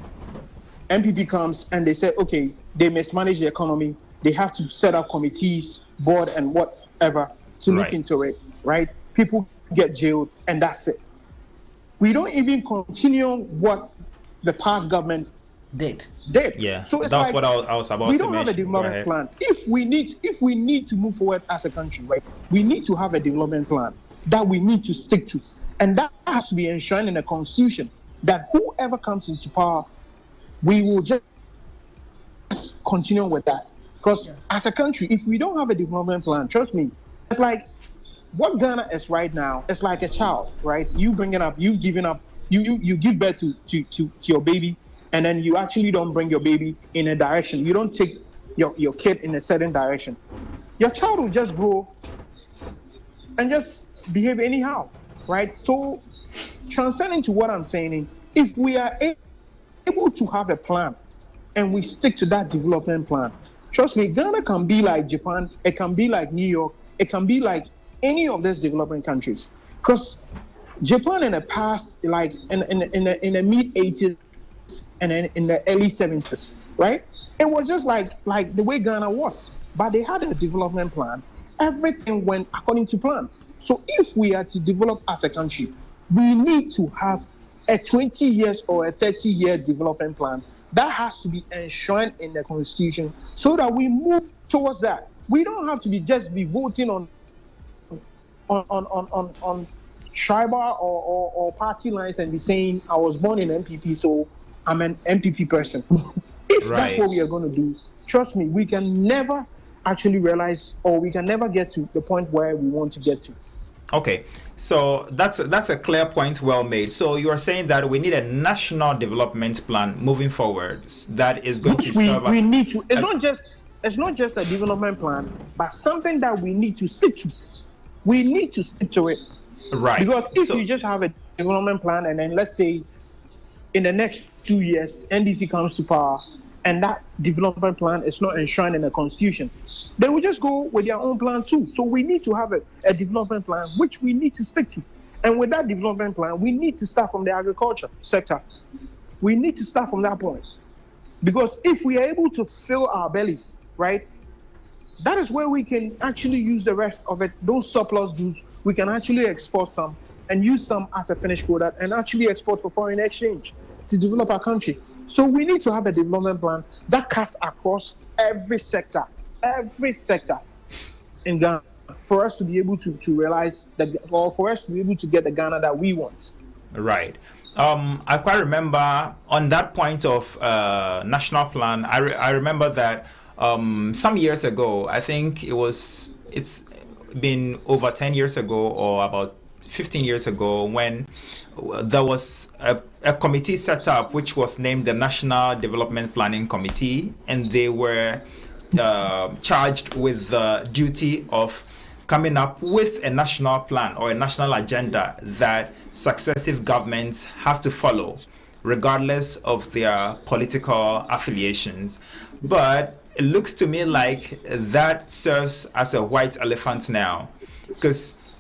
MPP comes and they say, okay, they mismanage the economy. They have to set up committees, board, and whatever to look into it, right? People get jailed, and that's it. We don't even continue what the past government did. Yeah, So it's that's like, what I was about to mention. we don't have a development plan. If we need to move forward as a country, right, we need to have a development plan that we need to stick to, and that has to be enshrined in the constitution. That whoever comes into power, we will just continue with that. Because as a country, if we don't have a development plan, trust me, it's like what Ghana is right now. It's like a child, right? You bring it up, you've given up, you give birth to your baby, and then you actually don't bring your baby in a direction. You don't take your kid in a certain direction. Your child will just grow and just behave anyhow, right? So transcending to what I'm saying, if we are able to have a plan and we stick to that development plan, trust me, Ghana can be like Japan, it can be like New York, it can be like any of these developing countries. Because Japan in the past, like in the mid 80s and in the early 70s, right? It was just like the way Ghana was, but they had a development plan. Everything went according to plan. So if we are to develop as a country, we need to have a 20 years or a 30-year development plan that has to be enshrined in the constitution so that we move towards that. We don't have to be voting on tribal or party lines and be saying I was born in MPP, so I'm an MPP person. If that's what we are going to do, trust me, we can never actually realize, or we can never get to the point where we want to get to. Okay, so that's a clear point, well made. So you are saying that we need a national development plan moving forward that is going to serve us. We need to. It's not just a development plan, but something that we need to stick to. We need to stick to it. Right. Because if you just have a development plan and then let's say in the next 2 years NDC comes to power and that development plan is not enshrined in the constitution, they will just go with their own plan too. So we need to have a development plan which we need to stick to. And with that development plan, we need to start from the agriculture sector. We need to start from that point. Because if we are able to fill our bellies, right, that is where we can actually use the rest of it. Those surplus goods, we can actually export some and use some as a finished product and actually export for foreign exchange to develop our country. So we need to have a development plan that cuts across every sector in Ghana for us to be able to realize that, or for us to be able to get the Ghana that we want. Right. I quite remember on that point of national plan, I remember that some years ago, I think it's been over 10 years ago or about 15 years ago, when there was a committee set up which was named the National Development Planning Committee, and they were charged with the duty of coming up with a national plan or a national agenda that successive governments have to follow. regardless of their political affiliations. But it looks to me like that serves as a white elephant now. Because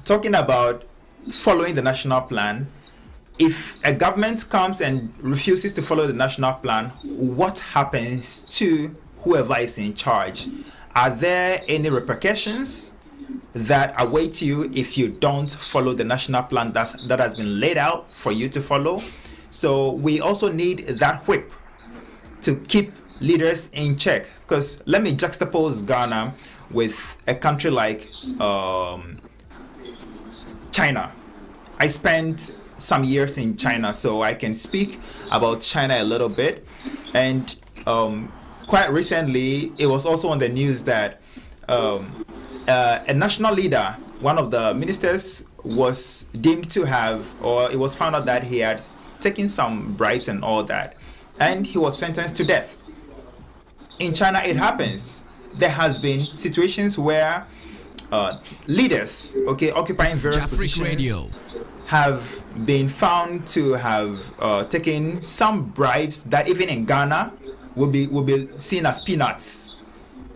talking about following the national plan, if a government comes and refuses to follow the national plan, what happens to whoever is in charge? Are there any repercussions that await you if you don't follow the national plan that has been laid out for you to follow? So we also need that whip to keep leaders in check. Because let me juxtapose Ghana with a country like China. I spent some years in China, so I can speak about China a little bit. And quite recently, it was also on the news that a national leader, one of the ministers, was deemed to have, or it was found out that he had taken some bribes and all that, and he was sentenced to death. In China, it happens. There has been situations where leaders, occupying This is various Jafric positions, Radio. have been found to have taken some bribes that even in Ghana will be seen as peanuts.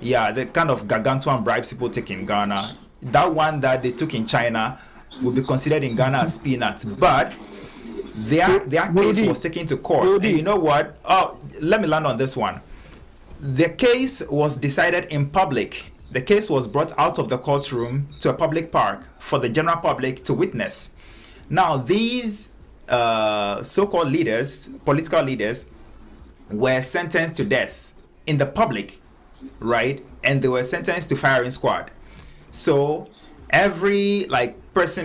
Yeah, the kind of gargantuan bribes people take in Ghana. That one that they took in China will be considered in Ghana as peanuts. But their case was taken to court. And you know what? Oh, let me land on this one. The case was decided in public. The case was brought out of the courtroom to a public park for the general public to witness. Now, these so-called leaders, political leaders, were sentenced to death in the public, right? And they were sentenced to firing squad. So every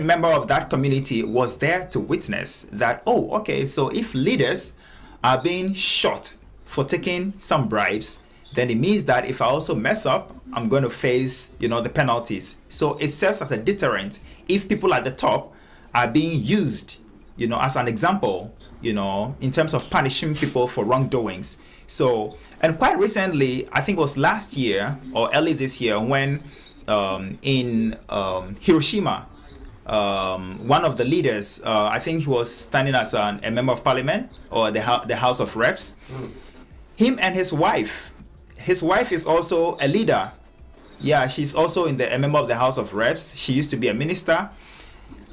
member of that community was there to witness that. Oh, okay. So if leaders are being shot for taking some bribes, then it means that if I also mess up, I'm going to face, the penalties. So it serves as a deterrent if people at the top are being used, as an example, in terms of punishing people for wrongdoings. So, and quite recently, I think it was last year or early this year, when in Hiroshima, one of the leaders, I think he was standing as a member of parliament or the House of Reps, him and his wife is also a leader. Yeah, she's also a member of the House of Reps. She used to be a minister.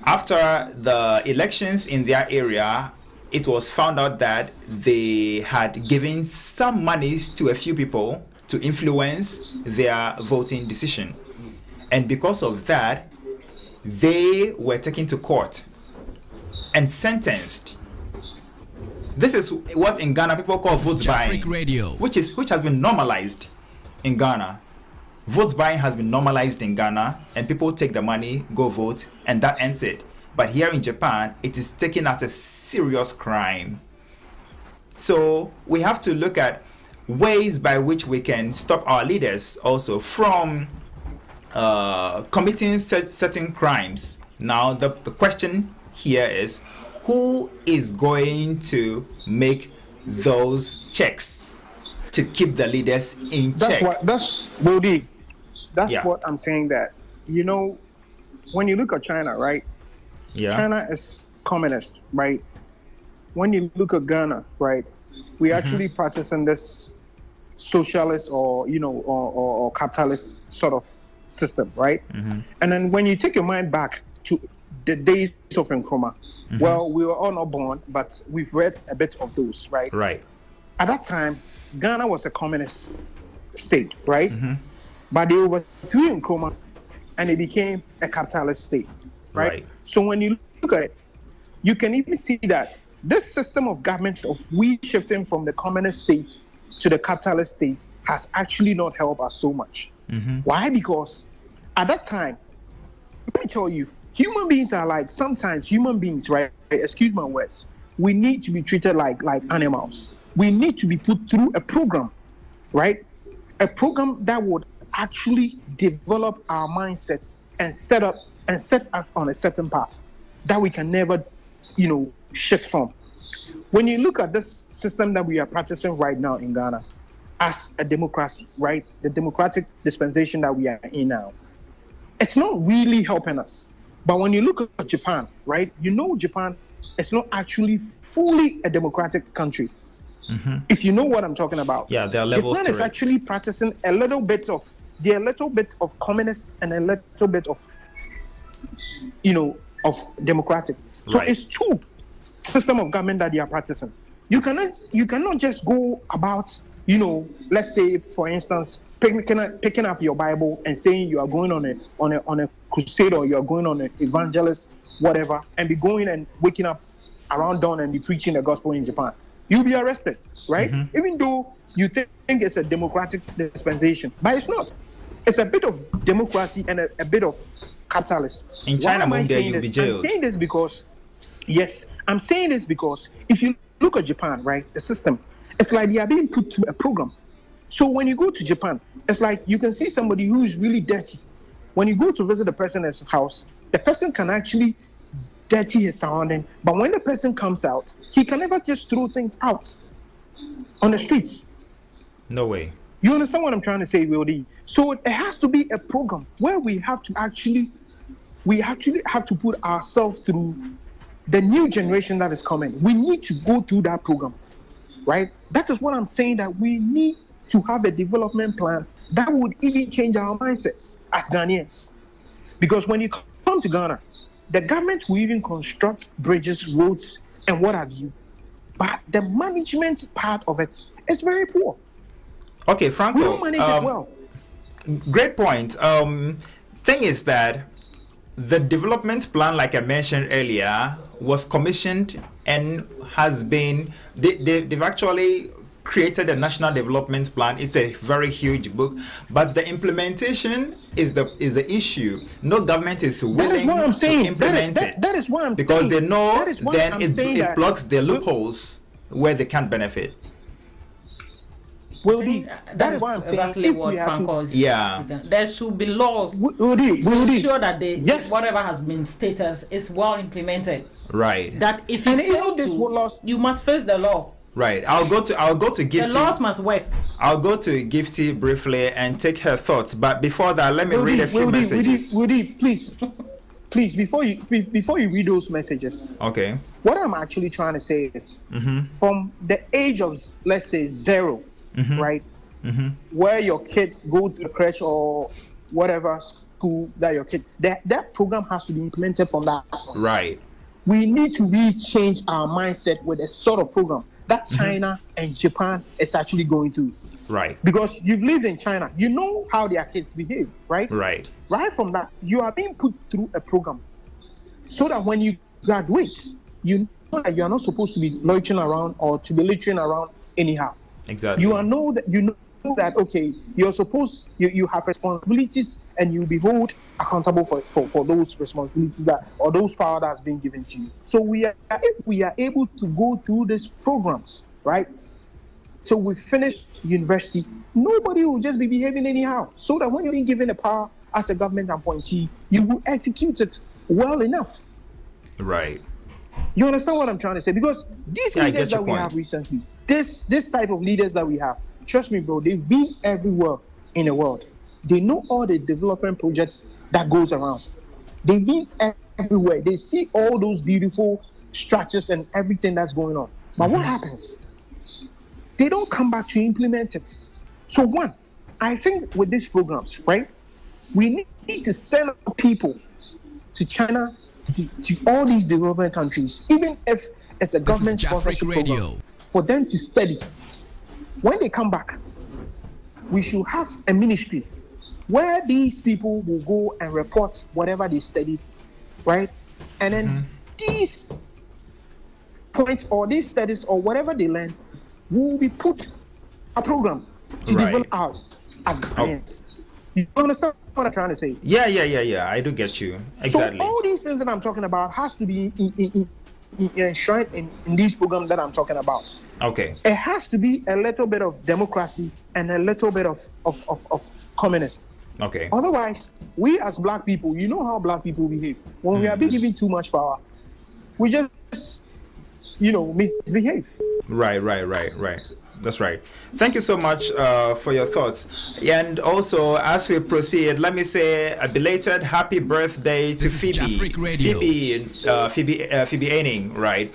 After the elections in their area, it was found out that they had given some monies to a few people to influence their voting decision. And because of that, they were taken to court and sentenced. This is what in Ghana people call This is vote buying, Jafric Radio. which has been normalized in Ghana. Vote buying has been normalized in Ghana, and people take the money, go vote, and that ends it. But here in Japan, it is taken as a serious crime. So we have to look at ways by which we can stop our leaders also from committing certain crimes. Now, the question here is, who is going to make those checks to keep the leaders in check? That's Bodhi. That's Yeah. what I'm saying. That when you look at China, right? Yeah. China is communist, right? When you look at Ghana, right, we actually practicing this socialist or capitalist sort of system, right? And then when you take your mind back to the days of Nkrumah, well, we were all not born, but we've read a bit of those, right? Right. At that time, Ghana was a communist state, right? But they overthrew Nkrumah and it became a capitalist state, right? Right. So when you look at it, you can even see that this system of government of we shifting from the communist state to the capitalist state has actually not helped us so much. Why? Because at that time, let me tell you, human beings are sometimes human beings, right? Excuse my words. We need to be treated like animals. We need to be put through a program, right? A program that would actually develop our mindsets and set us on a certain path that we can never, shift from. When you look at this system that we are practicing right now in Ghana as a democracy, right? The democratic dispensation that we are in now, it's not really helping us. But when you look at Japan, right? Japan is not actually fully a democratic country. If you know what I'm talking about. Yeah, there are levels Japan to is it. actually practicing a little bit of communist and a little bit of, of democratic. So Right. it's two system of government that they are practicing. You cannot just go about, let's say for instance, picking up your Bible and saying you are going on a crusade, or you are going on an evangelist, whatever, and be going and waking up around dawn and be preaching the gospel in Japan. You'll be arrested, right? Even though you think it's a democratic dispensation, but it's not. It's a bit of democracy and a bit of capitalism. In China, Why am I Mum, there saying you'll be this? jailed. I'm saying this because, yes, I'm saying this because if you look at Japan, right, the system, it's like they are being put through a program. So when you go to Japan, it's like you can see somebody who is really dirty. When you go to visit the person at his house, the person can actually dirty his surrounding, but when the person comes out, he can never just throw things out on the streets. No way. You understand what I'm trying to say, Wildy? So it has to be a program where we actually have to put ourselves through the new generation that is coming. We need to go through that program, right? That is what I'm saying, that we need to have a development plan that would even change our mindsets as Ghanaians. Because when you come to Ghana, the government will even construct bridges, roads, and what have you. But the management part of it is very poor. Okay, We Franco. don't manage it well. Great point. Thing is that the development plan, like I mentioned earlier, was commissioned and has been. They've actually created a national development plan. It's a very huge book, but the implementation is the issue. No government is willing what I'm to saying. implement it. That is what I'm because saying. they know That is why then I'm saying it that- blocks the loopholes where they can't benefit. Wildy, That that is is why I'm saying exactly if what we have Franco to, is. Yeah. There should be laws Wildy, to Wildy, ensure that yes. whatever has been stated is well implemented. Right. That if you And even fail this to, laws- you must face the law. Right. I'll go to The Gifty. laws must work. I'll go to Gifty briefly and take her thoughts. But before that, let me read a few messages. Wildy, please, before you read those messages, Okay. what I'm actually trying to say is, from the age of, let's say, 0, right, where your kids go to the crèche or whatever school that your kid, that program has to be implemented from that. Right. We need to really change our mindset with a sort of program that China and Japan is actually going to. Right. Because you've lived in China, you know how their kids behave, right? Right. Right from that, you are being put through a program so that when you graduate, you know that you are not supposed to be loitering around or to be littering around anyhow. Exactly. You know that okay, you're supposed you have responsibilities and you'll be held accountable for those responsibilities that or those power that's been given to you. So if we are able to go through these programs, right? So we finish university, nobody will just be behaving anyhow. So that when you're being given a power as a government appointee, you will execute it well enough. Right. You understand what I'm trying to say? Because these Yeah, I leaders get your that we point. have recently, this type of leaders that we have, trust me, bro, they've been everywhere in the world. They know all the development projects that goes around. They've been everywhere. They see all those beautiful structures and everything that's going on. But what happens? They don't come back to implement it. So one, I think with these programs, right, we need to send people to China, to all these development countries, even if it's a This is government Jafric sponsorship Radio. program, for them to study. When they come back, we should have a ministry where these people will go and report whatever they studied, right? And then these points or these studies or whatever they learn will be put a program to Right. develop ours as Ghanaians. You understand what I'm trying to say? Yeah. I do get you. Exactly. So all these things that I'm talking about has to be enshrined in these programs that I'm talking about. Okay. It has to be a little bit of democracy and a little bit of communism. Okay. Otherwise, we as black people, you know how black people behave. When we are being given too much power, we just misbehave. Right. That's right. Thank you so much for your thoughts. And also, as we proceed, let me say a belated happy birthday to This is Phoebe. Jafric Radio. Phoebe Aining, right?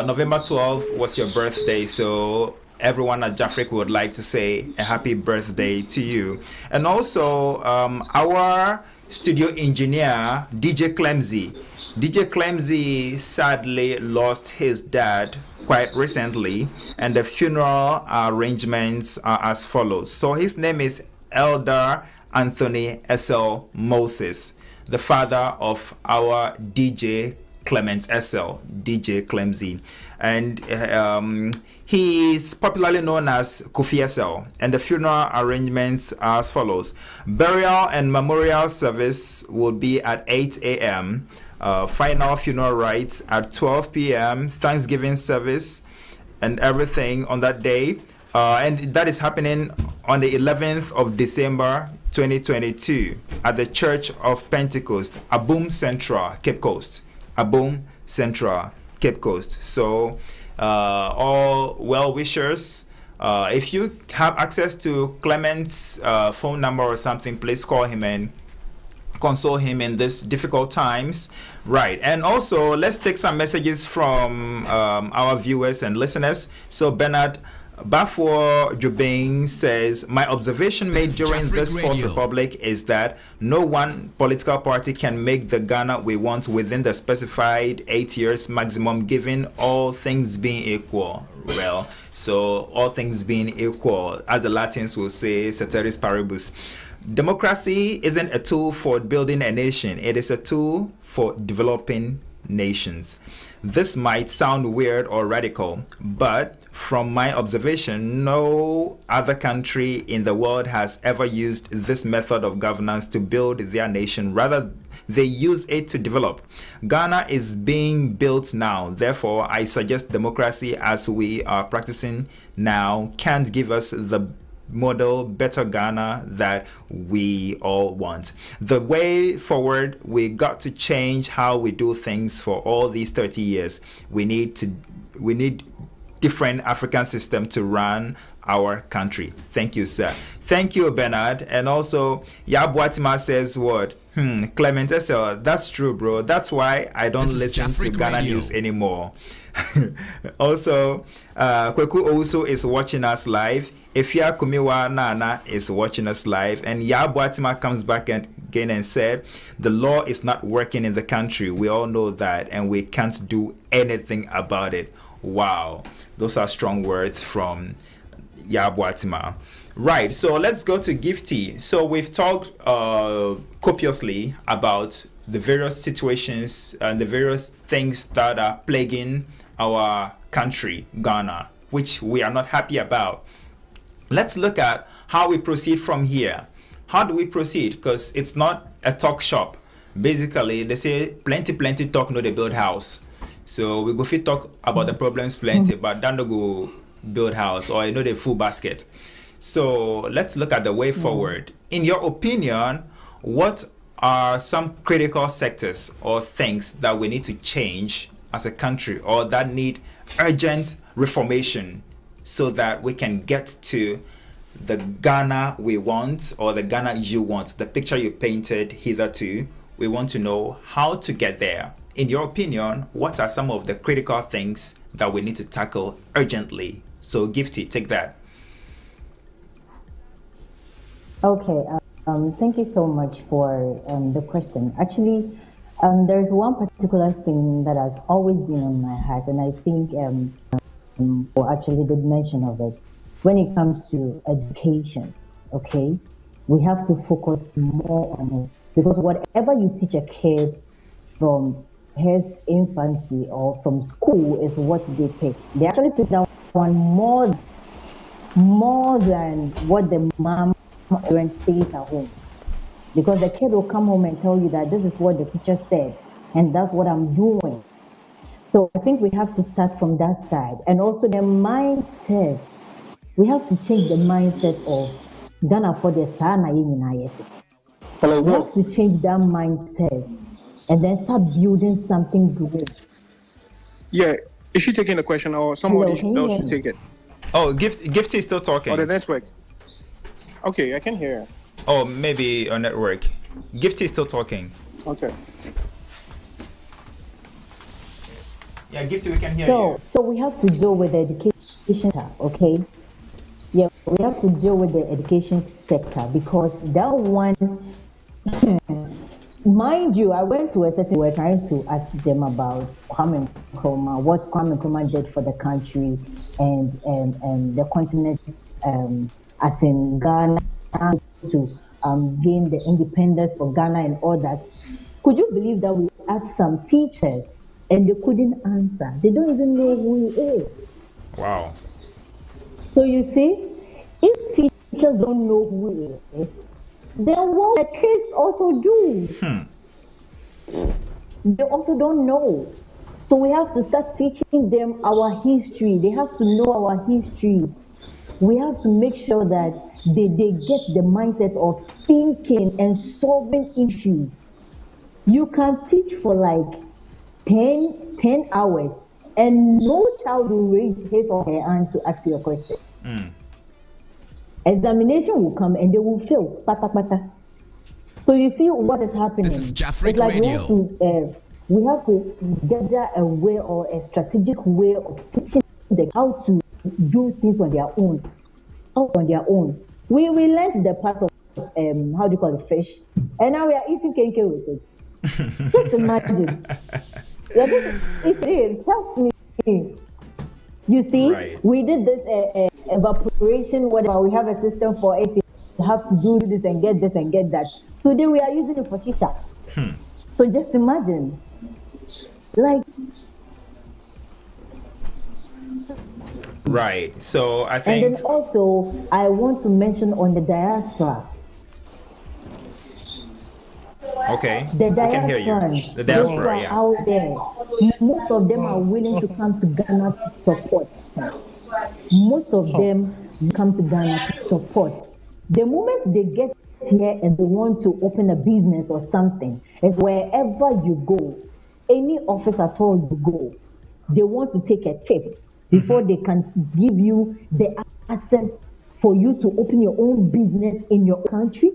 November 12th was your birthday, so everyone at Jafric would like to say a happy birthday to you. And also, our studio engineer, DJ Clemsy. DJ Clemsy sadly lost his dad quite recently, and the funeral arrangements are as follows. So his name is Elder Anthony S.L. Moses, the father of our DJ Clement S.L., DJ Clemsy. And he is popularly known as Kofi S.L. And the funeral arrangements are as follows. Burial and memorial service will be at 8 a.m., final funeral rites at 12 p.m., Thanksgiving service and everything on that day. And that is happening on the 11th of December 2022 at the Church of Pentecost, Aboom Central, Cape Coast. Aboom Central, Cape Coast. So, all well-wishers, if you have access to Clement's phone number or something, please call him and console him in these difficult times. Right. And also, let's take some messages from our viewers and listeners. So Bernard Bafo Jubing says, my observation made This is during Jafric this Fourth Radio. Republic is that no one political party can make the Ghana we want within the specified 8 years maximum, given all things being equal. Well, so all things being equal, as the Latins will say, ceteris paribus. Democracy isn't a tool for building a nation, it is a tool for developing nations. This might sound weird or radical, but from my observation, no other country in the world has ever used this method of governance to build their nation. Rather, they use it to develop. Ghana is being built now. Therefore, I suggest democracy as we are practicing now can't give us the model better Ghana that we all want. The way forward, we got to change how we do things for all these 30 years. We need different African system to run our country. Thank you, sir. Thank you, Bernard. And also, Yabuatima says what? Clement SL, that's true, bro. That's why I don't This is listen to Jafric Ghana Radio. news anymore. Also, Kweku Owusu is watching us live. Ifya Kumiwa Nana is watching us live. And Yabuatima comes back again and said, the law is not working in the country. We all know that, and we can't do anything about it. Wow. Those are strong words from Yabuatima. Right, so let's go to Gifty. So we've talked copiously about the various situations and the various things that are plaguing our country, Ghana, which we are not happy about. Let's look at how we proceed from here. How do we proceed? Because it's not a talk shop. Basically, they say plenty talk, no they build house. So we go fit talk about the problems plenty, but don't go build house or the full basket. So let's look at the way forward. In your opinion, what are some critical sectors or things that we need to change as a country or that need urgent reformation so that we can get to the Ghana we want or the Ghana you want, the picture you painted hitherto? We want to know how to get there. In your opinion, what are some of the critical things that we need to tackle urgently? So Gifty, take that. Okay, thank you so much for the question. Actually, there's one particular thing that has always been on my heart, and I think or actually did mention of it. When it comes to education, okay, we have to focus more on it, because whatever you teach a kid from his infancy or from school is what they take. They actually take that one more than what the mom parent says at home, because the kid will come home and tell you that this is what the teacher said and that's what I'm doing. So I think we have to start from that side. And also the mindset, we have to change the mindset of Ghana for the Sana United. We have to change that mindset and then start building something good. Yeah, Is she taking the question or Hello, somebody can you else hear should me? take it? Oh, Gifty is still Or the talking. network? Okay, I can hear. Oh, maybe a network. Gifty is still talking. Okay. Yeah, Gifty, we can hear So, you. so we have to deal with the education sector, okay? Yeah, we have to deal with the education sector because that one, mind you, I went to a certain, we're trying to ask them about Kwame Nkrumah, what Kwame Nkrumah did for the country and the continent, as in Ghana, to gain the independence for Ghana and all that. Could you believe that we asked some teachers and they couldn't answer? They don't even know who he is. Wow. So you see, if teachers don't know who he is, then what the kids also do? They also don't know. So we have to start teaching them our history. They have to know our history. We have to make sure that they get the mindset of thinking and solving issues. You can teach for like 10 hours and no child will raise his or her hand to ask you a question. Examination will come and they will fail. Pata, pata. So you see what is happening. This is Jafric It's like Radio. we have to gather a way or a strategic way of teaching them how to do things on their own. We learned the part of how do you call it, fish, and now we are eating kenke with it. Just imagine. Yeah, it is. Trust me. You see, Right. we did this evaporation. Whatever, we have a system for it. You have to do this and get this and get that. Today we are using it for shisha. So just imagine, like. Right. So I And think then also, I want to mention on the diaspora. okay. The We can hear you. diasporans, The those who diaspora, are yeah. out there, most of them are willing to come to Ghana to support. Most of them come to Ghana to support. The moment they get here and they want to open a business or something, is wherever you go, any office at all you go, they want to take a tip before they can give you the access for you to open your own business in your country.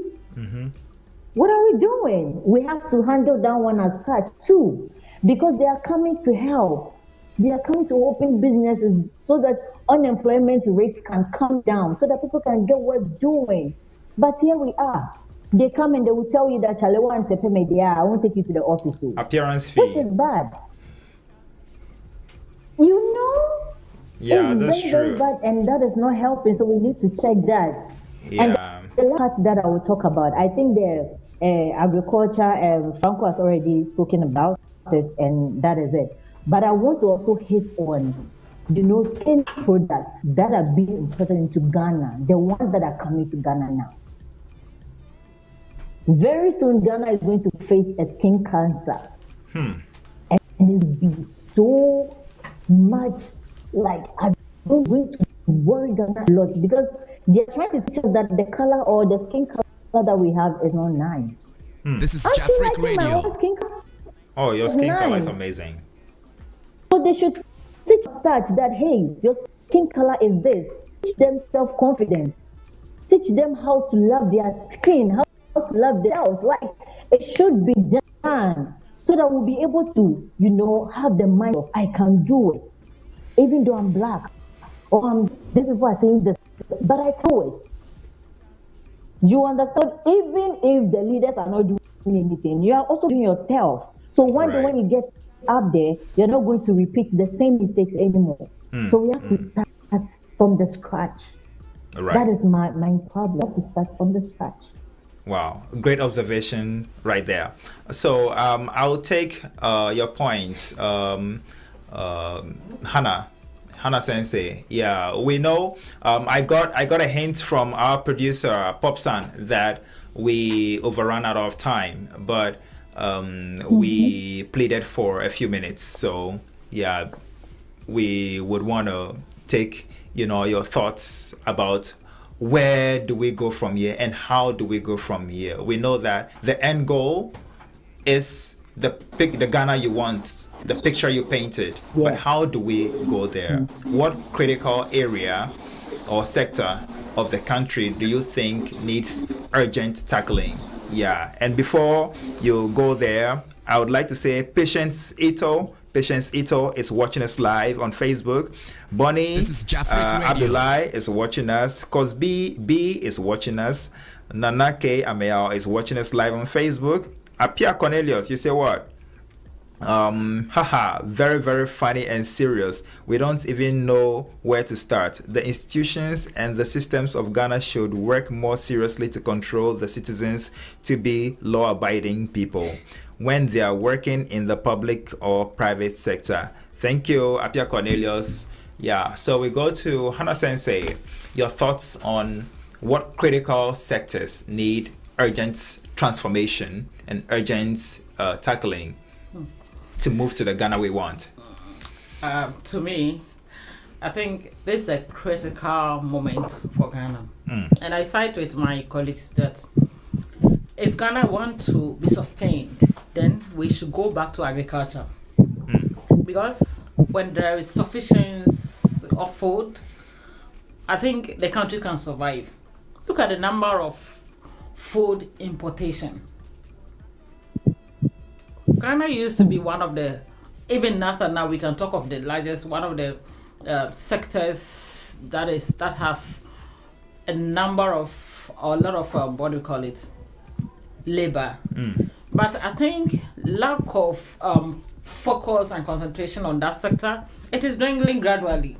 What are we doing? We have to handle that one as such too, because they are coming to help. They are coming to open businesses so that unemployment rates can come down, so that people can get work doing. But here we are. They come and they will tell you that Chalewa and Tepemedia, I won't take you to the office. Appearance Which fee. is bad. You know? Yeah, It's that's very, very true. bad, and that is not helping. So we need to check that. And Yeah. the last part that I will talk about, I think the agriculture, Franco has already spoken about it, and that is it. But I want to also hit on, skin products that are being imported into Ghana, the ones that are coming to Ghana now. Very soon, Ghana is going to face a skin cancer. And it will be so much like, I'm going to worry Ghana a lot because they're trying to teach us that the color or the skin color that we have is not nice. This is Aren't you Jafric liking my own Radio. skin color? Oh, your skin color is Nice. amazing. So they should teach such that, hey, your skin color is this. Teach them self-confidence. Teach them how to love their skin, how to love themselves. Like, it should be done so that we'll be able to, have the mind of, I can do it. Even though I'm black, or these people are saying this, but I can do it. You understand? Even if the leaders are not doing anything, you are also doing yourself. So one day Right. when you get up there, you're not going to repeat the same mistakes anymore. So we have to start from the scratch. Right. That is my problem. We have to start from the scratch. Wow, great observation right there. So I'll take your point, Hannah Sensei. Yeah, we know. I got a hint from our producer Popsan that we overran out of time, but we pleaded for a few minutes. So yeah, we would want to take your thoughts about where do we go from here and how do we go from here. We know that the end goal is the Ghana you want, the picture you painted. Yeah. But how do we go there? What critical area or sector of the country do you think needs urgent tackling? Yeah. And before you go there, I would like to say Patience Ito is watching us live on Facebook. Bonnie This is Jafric Radio. Abdulai is watching us. Cosby B is watching us. Nanake Amel is watching us live on Facebook. Apia Cornelius, you say what? Very, very funny and serious. We don't even know where to start. The institutions and the systems of Ghana should work more seriously to control the citizens to be law-abiding people when they are working in the public or private sector. Thank you, Apia Cornelius. Yeah, so we go to Hannah Sensei. Your thoughts on what critical sectors need urgent transformation and urgent tackling to move to the Ghana we want? To me, I think this is a critical moment for Ghana. And I side with my colleagues that if Ghana want to be sustained, then we should go back to agriculture. Because when there is sufficiency of food, I think the country can survive. Look at the number of food importation. Ghana used to be one of the, even now we can talk of the largest, one of the sectors that have a number of, or a lot of, what do you call it, labor. But I think lack of focus and concentration on that sector, it is dwindling gradually.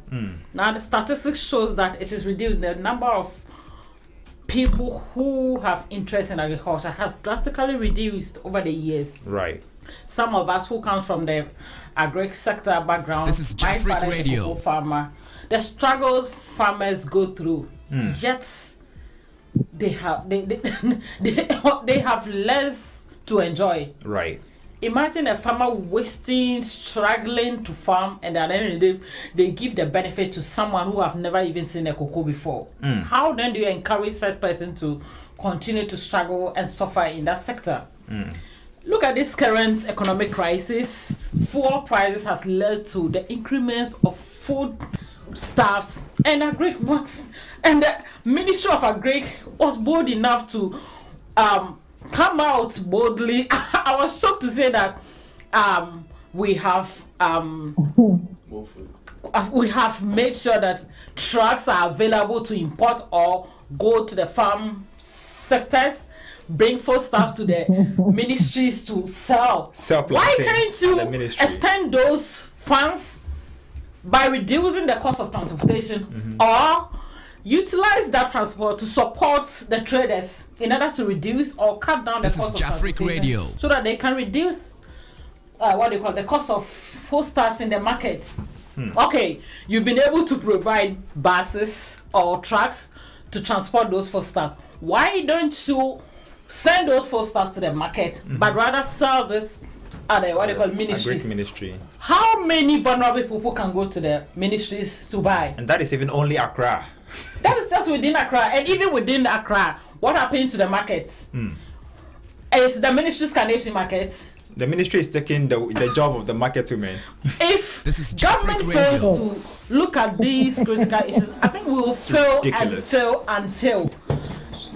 Now the statistics shows that it is reduced. The number of people who have interest in agriculture has drastically reduced over the years. Right. Some of us who come from the agri sector background, This is my Jafric father is a Radio. cocoa farmer, the struggles farmers go through, yet they have they have less to enjoy. Right. Imagine a farmer wasting, struggling to farm, and at the end of the day, they give the benefit to someone who have never even seen a cocoa before. How then do you encourage such person to continue to struggle and suffer in that sector? Look at this current economic crisis. Fuel prices has led to the increments of food staffs and agri works, and the Ministry of Agri was bold enough to come out boldly. I was shocked to say that we have made sure that trucks are available to import or go to the farm sectors, bring foodstuffs to the ministries to sell. Why can't you extend those funds by reducing the cost of transportation or utilize that transport to support the traders in order to reduce or cut down the This cost is of Jafric transportation Radio. so that they can reduce the cost of foodstuffs in the market. Okay, you've been able to provide buses or trucks to transport those foodstuffs. Why don't you send those foodstuffs to the market, but rather sell this at the ministries? Ministry. How many vulnerable people can go to the ministries to buy? And that is even only Accra. That is just within Accra, and even within Accra, what happens to the markets? Is the ministries carnation market? The ministry is taking the job of the market women. If This is Jafric government Radio. fails to look at these critical issues, I think we will fail and ridiculous. fail and fail.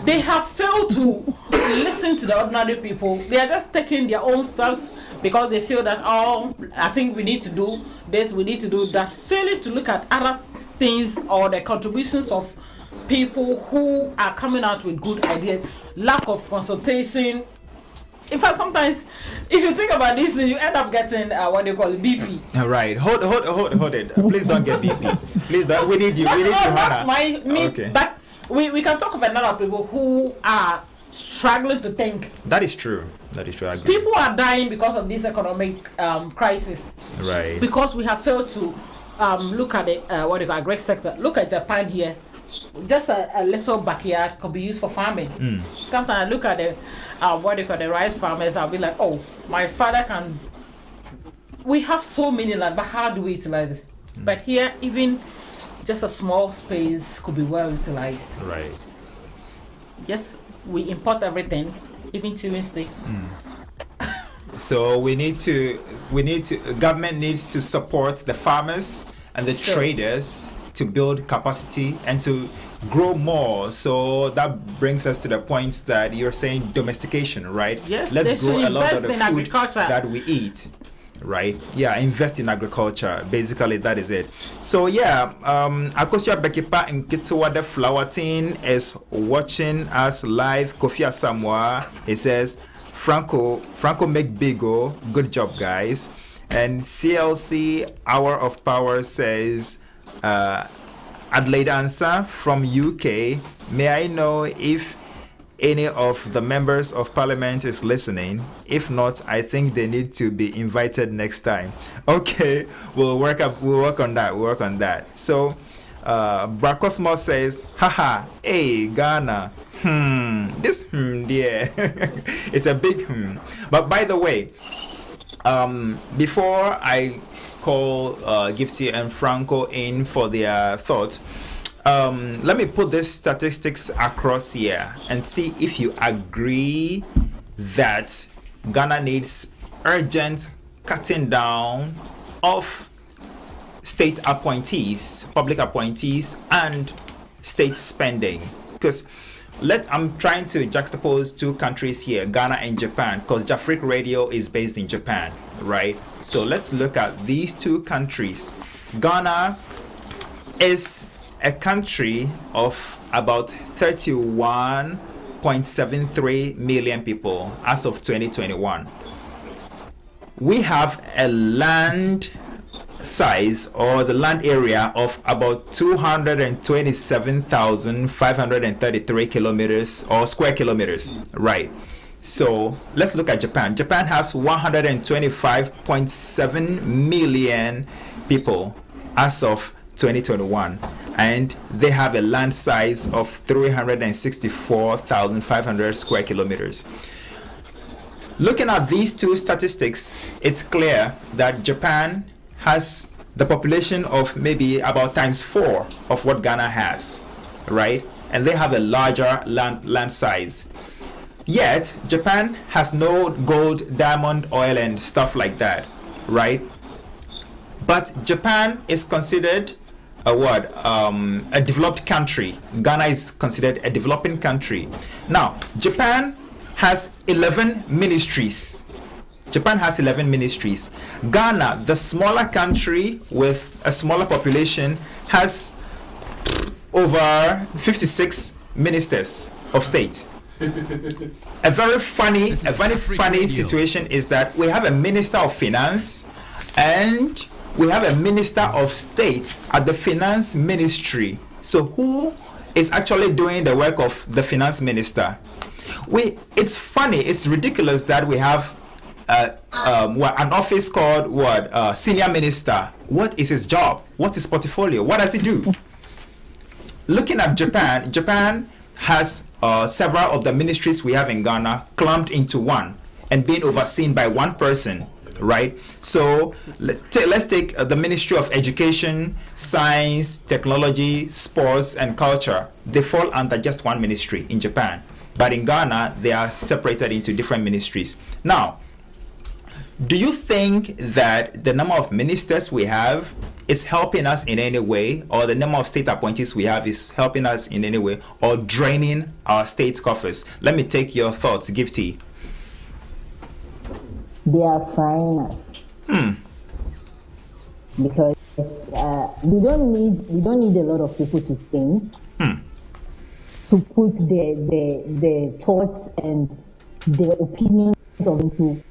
They have failed to listen to the ordinary people. They are just taking their own steps because they feel that, oh, I think we need to do this, we need to do that. Failing to look at other things or the contributions of people who are coming out with good ideas. Lack of consultation. In fact, sometimes, if you think about this, you end up getting what they call BP. All right. Hold it. Please don't get BP. Please don't. We need you. We need you, That's Hannah. okay. But we can talk of a lot of people who are struggling to think. That is true. I agree. People are dying because of this economic crisis. Right. Because we have failed to look at the agri sector. Look at Japan here. Just a little backyard could be used for farming. Sometimes I look at the the rice farmers. I'll be like, oh, my father can. We have so many land, but how do we utilize it? But here, even just a small space could be well utilized. Right. Yes, we import everything, even chewing stick. So government needs to support the farmers and the traders to build capacity and to grow more. So that brings us to the point that you're saying domestication, right? Yes, let's they grow should a lot of invest the in food agriculture. that we eat. Right, yeah, invest in agriculture. Basically, that is it. So yeah, Akosia Bekipa Nkitsuwa the Flower Teen is watching us live. Kofi Asamoah, he says, Franco make bigo, good job guys. And CLC Hour of Power says, Adelaide Answer from UK, may I know if any of the members of parliament is listening? If not, I think they need to be invited next time. Okay, we'll work on that. So Brakosmo says, haha, hey Ghana, this dear. It's a big but by the way, before I call Gifty and Franco in for their thoughts, let me put these statistics across here and see if you agree that Ghana needs urgent cutting down of state appointees, public appointees, and state spending. Because I'm trying to juxtapose two countries here, Ghana and Japan, because Jafric Radio is based in Japan, right? So let's look at these two countries. Ghana is a country of about 31.73 million people as of 2021. We have a land size, or the land area, of about 227,533 kilometers or square kilometers, right? So let's look at Japan. Japan has 125.7 million people as of 2021, and they have a land size of 364,500 square kilometers. Looking at these two statistics, it's clear that Japan has the population of maybe about times 4 of what Ghana has, right? And they have a larger land size. Yet Japan has no gold, diamond, oil, and stuff like that, right? But Japan is considered a developed country. Ghana is considered a developing country. Now, Japan has 11 ministries. Ghana, the smaller country with a smaller population, has over 56 ministers of state. A very funny situation is that we have a minister of finance and we have a minister of state at the finance ministry. So who is actually doing the work of the finance minister? It's funny, it's ridiculous that we have an office called senior minister. What is his job? What's his portfolio? What does he do? Looking at Japan has several of the ministries we have in Ghana clumped into one and being overseen by one person, right? So let's take the Ministry of Education, Science, Technology, Sports, and Culture. They fall under just one ministry in Japan, but in Ghana they are separated into different ministries. Now, do you think that the number of ministers we have is helping us in any way, or the number of state appointees we have is helping us in any way, or draining our state coffers? Let me take your thoughts, Gifty. They are frying us. Because we don't need a lot of people to think, to put their thoughts and their opinions into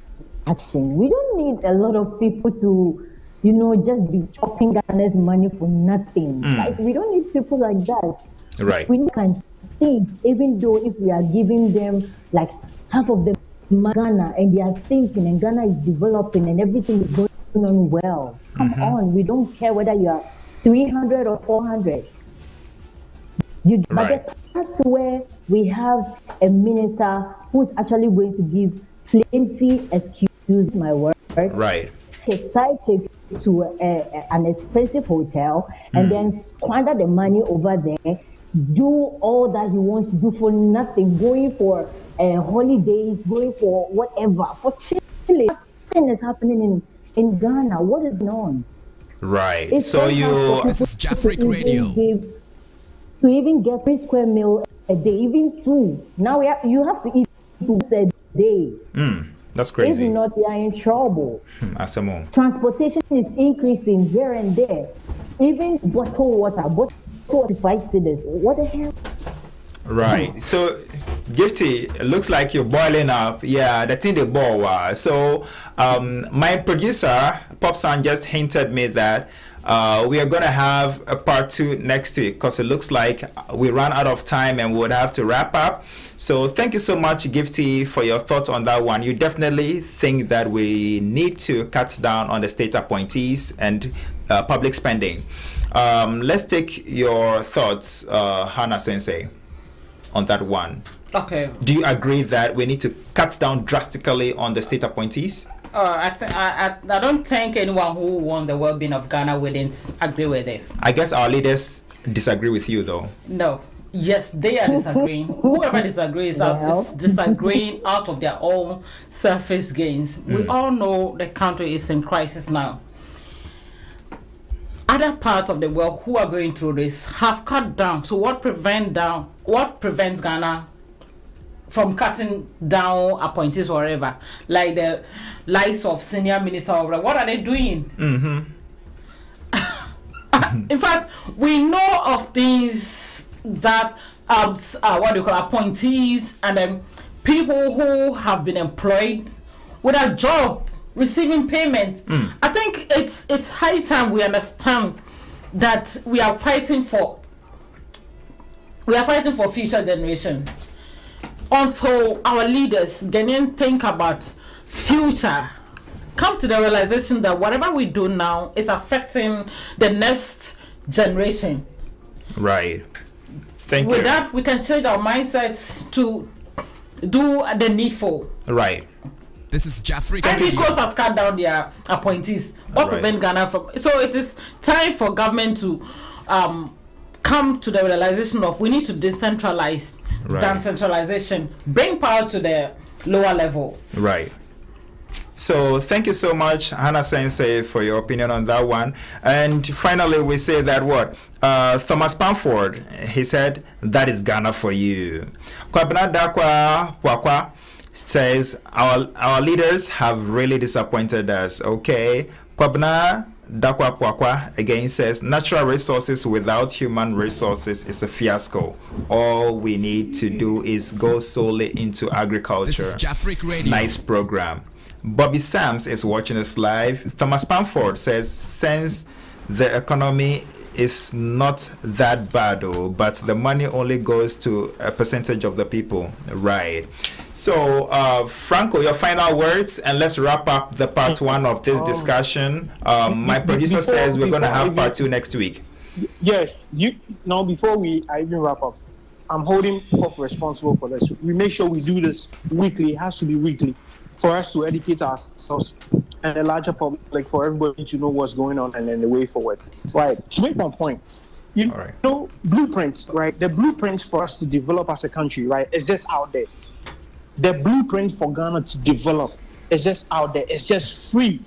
action. We don't need a lot of people to, just be chopping Ghana's money for nothing. Like, we don't need people like that. Right. We can think, even though if we are giving them like half of the Ghana, and they are thinking, and Ghana is developing, and everything is going on well. Come on, we don't care whether you are 300 or 400. But that's where we have a minister who's actually going to give plenty, excuse my word, right, take side chick to an expensive hotel, and then squander the money over there, do all that he wants to do for nothing, going for holidays, going for whatever, for Nothing is happening in Ghana. What is going on? Right. It's So so you. hard for This is people Jafric to Radio. to even get 3 square meal a day, even 2. Now you have to eat 2 a day. That's If crazy. not, you are in trouble. Asamo. Transportation is increasing here and there. Even bottled water is 5 cedis. What the hell? Right. So, Gifty, it looks like you're boiling up. Yeah, the thing they boil. So, my producer, Popsan, just hinted me that we are going to have a part 2 next week because it looks like we ran out of time and we would have to wrap up. So, thank you so much, Gifty, for your thoughts on that one. You definitely think that we need to cut down on the state appointees and public spending. Let's take your thoughts, Hannah Sensei, on that one. Okay. Do you agree that we need to cut down drastically on the state appointees? I don't think anyone who wants the well-being of Ghana wouldn't agree with this. I guess our leaders disagree with you, though. No. Yes, they are disagreeing. Whoever disagrees is disagreeing out of their own selfish gains. We all know the country is in crisis now. Other parts of the world who are going through this have cut down. So what prevents Ghana from cutting down appointees wherever, like the likes of senior minister? What are they doing? In fact, we know of things that what do you call appointees and people who have been employed with a job receiving payment. I think it's high time we understand that we are fighting for future generation. Until our leaders Ghanaian think about future, come to the realization that whatever we do now is affecting the next generation. Right. Thank you. With that, we can change our mindsets to do the needful. Right. This is Jafric And Radio. because has cut down their appointees. What Right. prevent Ghana from? So it is time for government to come to the realization of we need to decentralize than centralization. Bring power to the lower level. Right. So thank you so much, Hannah Sensei, for your opinion on that one. And finally, we say that what? Thomas Pamford, he said, that is Ghana for you. Kwabena Dakwa Wakwa says, our leaders have really disappointed us. Okay. Kwabena Dakwa Wakwa again says, natural resources without human resources is a fiasco. All we need to do is go solely into agriculture. This is Jafric Radio. Nice program. Bobby Sams is watching us live. Thomas Pamford says, since the economy is not that bad, though, but the money only goes to a percentage of the people. Right. So, Franco, your final words, and let's wrap up the part 1 of this discussion. My producer says we're going to have part 2 next week. Yeah, before I even wrap up, I'm holding Pop responsible for this. We make sure we do this weekly. It has to be weekly for us to educate ourselves and the larger public, for everybody to know what's going on and then the way forward. Right. To make one point, know, blueprints, right? The blueprints for us to develop as a country, right, is just out there. The blueprint for Ghana to develop is just out there. It's just free.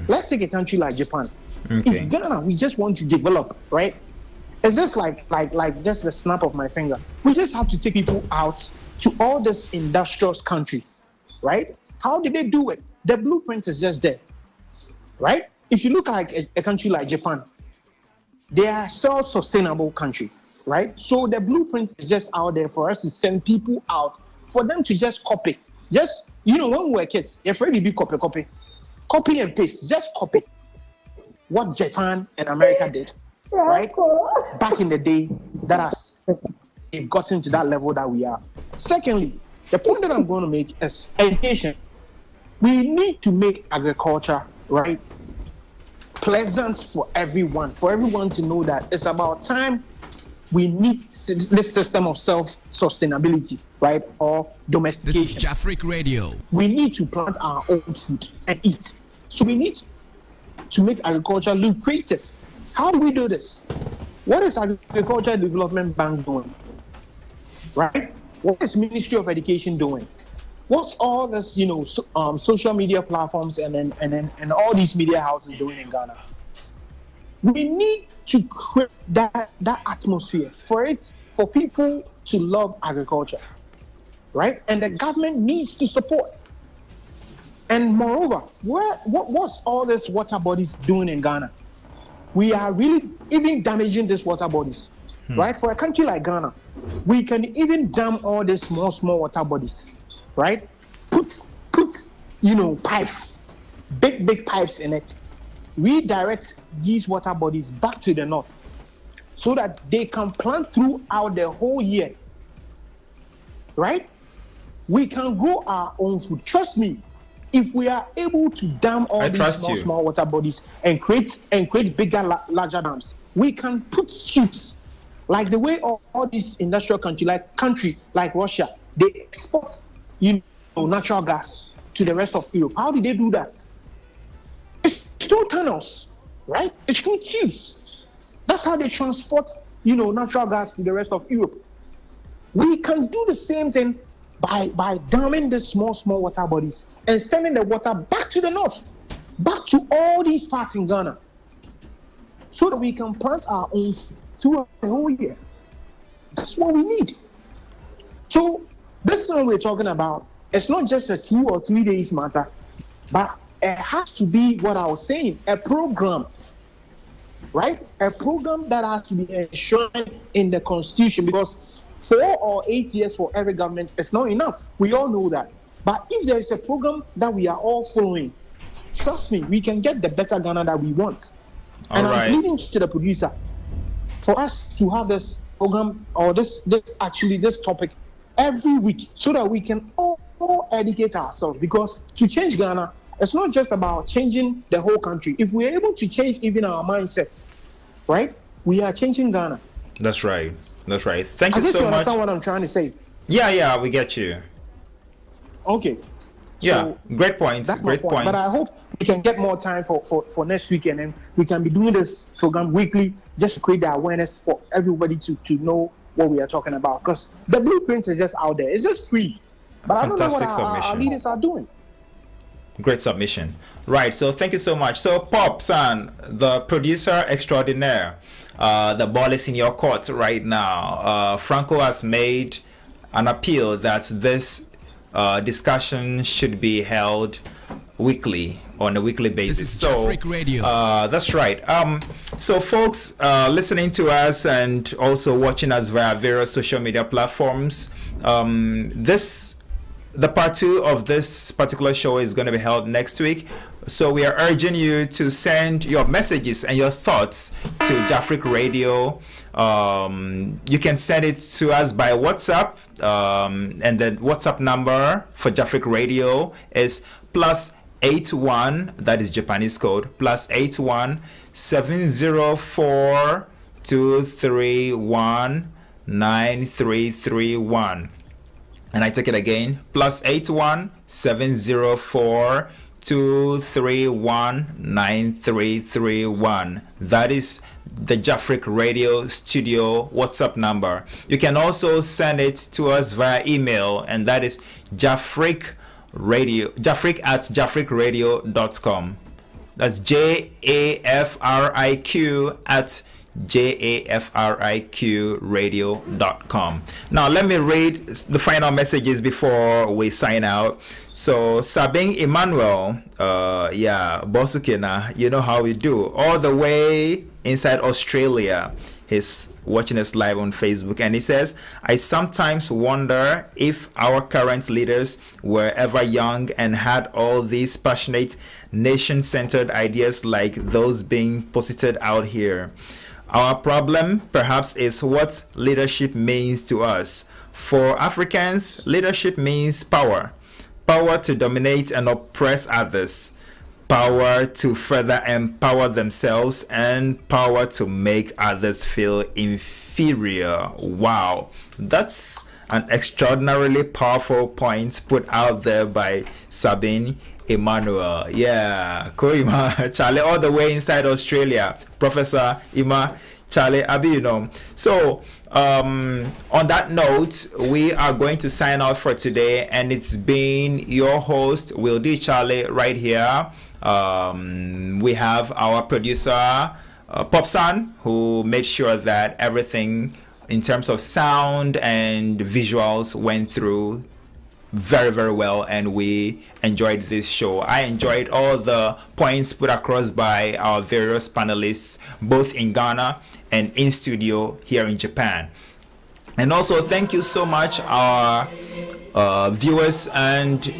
Let's take a country like Japan. Okay. If Ghana, we just want to develop, right? It's just like just the snap of my finger. We just have to take people out to all this industrious country, right? How did they do it? The blueprint is just there, right? If you look at a country like Japan, they are self-sustainable country, right? So the blueprint is just out there for us to send people out, for them to just copy. Just, when we were kids, you're afraid to be copy and paste, just copy what Japan and America did, right? Back in the day, they've gotten to that level that we are. Secondly, the point that I'm going to make is education. We need to make agriculture, right, pleasant for everyone to know that it's about time we need this system of self-sustainability, right, or domestication. This is Jafric Radio. We need to plant our own food and eat. So we need to make agriculture lucrative. How do we do this? What is Agricultural Development Bank doing? Right? What is Ministry of Education doing? what's all this, social media platforms and all these media houses doing in Ghana? We need to create that atmosphere for people to love agriculture, right? And the government needs to support. And moreover, what's all this water bodies doing in Ghana? We are really even damaging these water bodies, right? For a country like Ghana, we can even dam all these small water bodies, right? Put pipes, big pipes in it. Redirect these water bodies back to the north so that they can plant throughout the whole year, right? We can grow our own food. Trust me, if we are able to dam all these small water bodies and create bigger, larger dams, we can put suits like the way all these industrial countries like Russia, they export natural gas to the rest of Europe. How did they do that? It's through tunnels, right? It's through tubes. That's how they transport, natural gas to the rest of Europe. We can do the same thing by damming the small water bodies and sending the water back to the north, back to all these parts in Ghana, so that we can plant our own throughout the whole year. That's what we need. So this is what we're talking about. It's not just a 2 or 3 days matter, but it has to be what I was saying, a program, right? A program that has to be enshrined in the constitution, because 4 or 8 years for every government is not enough. We all know that. But if there is a program that we are all following, trust me, we can get the better Ghana that we want. I'm pleading to the producer for us to have this program or this topic every week so that we can all educate ourselves. Because to change Ghana, it's not just about changing the whole country. If we're able to change even our mindsets, right, we are changing Ghana. That's right. Thank you so much. You understand what I'm trying to say? Yeah, we get you. Okay. Yeah, so great points. That's my point. But I hope we can get more time for next week, and then we can be doing this program weekly just to create the awareness for everybody to know what we are talking about. Because the blueprint is just out there. It's just free. But I don't know what our leaders are doing. Great submission. Right, so thank you so much. So Pop San, the producer extraordinaire, the ball is in your court right now. Franco has made an appeal that this discussion should be held weekly, on a weekly basis. This is Jafric Radio. That's right. So folks listening to us and also watching us via various social media platforms, the part 2 of this particular show is going to be held next week. So we are urging you to send your messages and your thoughts to Jafric Radio. You can send it to us by WhatsApp, and the WhatsApp number for Jafric Radio is +81, that is Japanese code, +81 704 231 9331. And I take it again, +81 704 231 9331. That is the Jafric Radio Studio WhatsApp number. You can also send it to us via email, and that is Jafric at jafricradio.com. That's JAFRIQ at jafriqradio.com. Now let me read the final messages before we sign out. So Sabing Emmanuel, Bosukina, you know how we do, all the way inside Australia. He's watching us live on Facebook, and he says, I sometimes wonder if our current leaders were ever young and had all these passionate nation-centered ideas like those being posited out here. Our problem, perhaps, is what leadership means to us. For Africans, leadership means power. Power to dominate and oppress others. Power to further empower themselves, and power to make others feel inferior. Wow. That's an extraordinarily powerful point put out there by Sabine Emmanuel. Yeah, Koima Charlie, all the way inside Australia. Professor Ima Charlie Abi, So On that note, we are going to sign out for today, and it's been your host, Will D. Charlie, right here. We have our producer, Popsan, who made sure that everything in terms of sound and visuals went through very, very well, and we enjoyed this show. I enjoyed all the points put across by our various panelists, both in Ghana and in studio here in Japan. And also thank you so much, our viewers and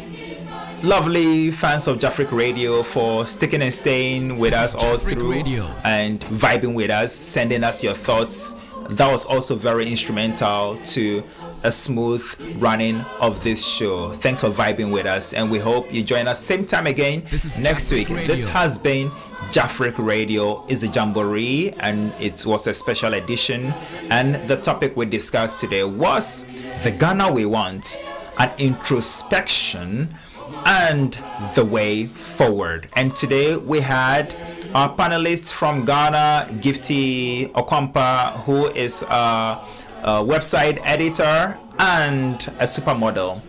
lovely fans of Jafric Radio, for sticking and staying with us all Jafric through Radio. and vibing with us, sending us your thoughts. That was also very instrumental to a smooth running of this show. Thanks for vibing with us, and we hope you join us same time again This is next Jafric week. Radio. This has been Jafric Radio, is the Jamboree, and it was a special edition, and the topic we discussed today was the Ghana we want, an introspection and the way forward. And today we had our panelists from Ghana, Gifty Okwampa, who is a website editor and a supermodel,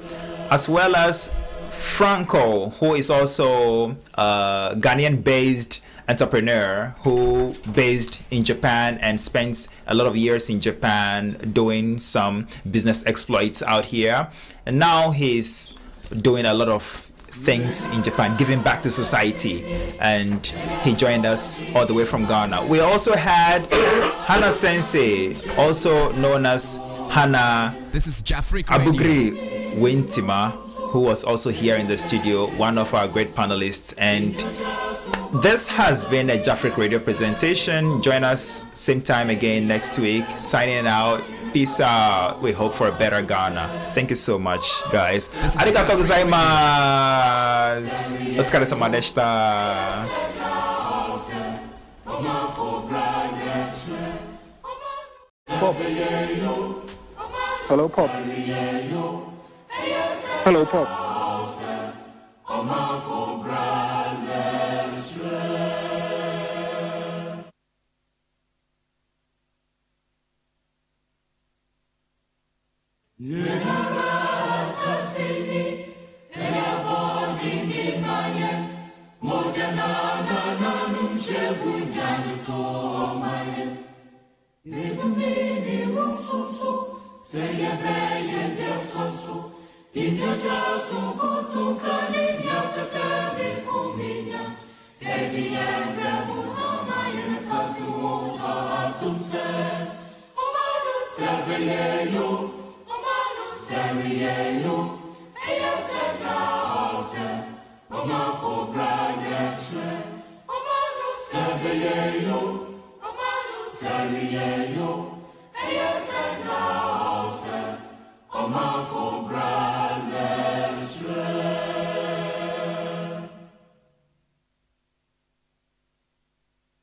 as well as Franco, who is also a Ghanaian-based entrepreneur who based in Japan and spends a lot of years in Japan doing some business exploits out here, and now he's doing a lot of things in Japan, giving back to society, and he joined us all the way from Ghana. We also had Hannah Sensei, also known as Hannah This is Jafric Radio. Abugri Wintima, who was also here in the studio, one of our great panelists. And this has been a Jafric Radio presentation. Join us same time again next week. Signing out. Peace out. We hope for a better Ghana. Thank you so much, guys. This is Arigatou Jafric gozaimasu. Otsukare-sama deshita. Pop. Hello, Pop. Hello, Pop. Seviye yo, Seviye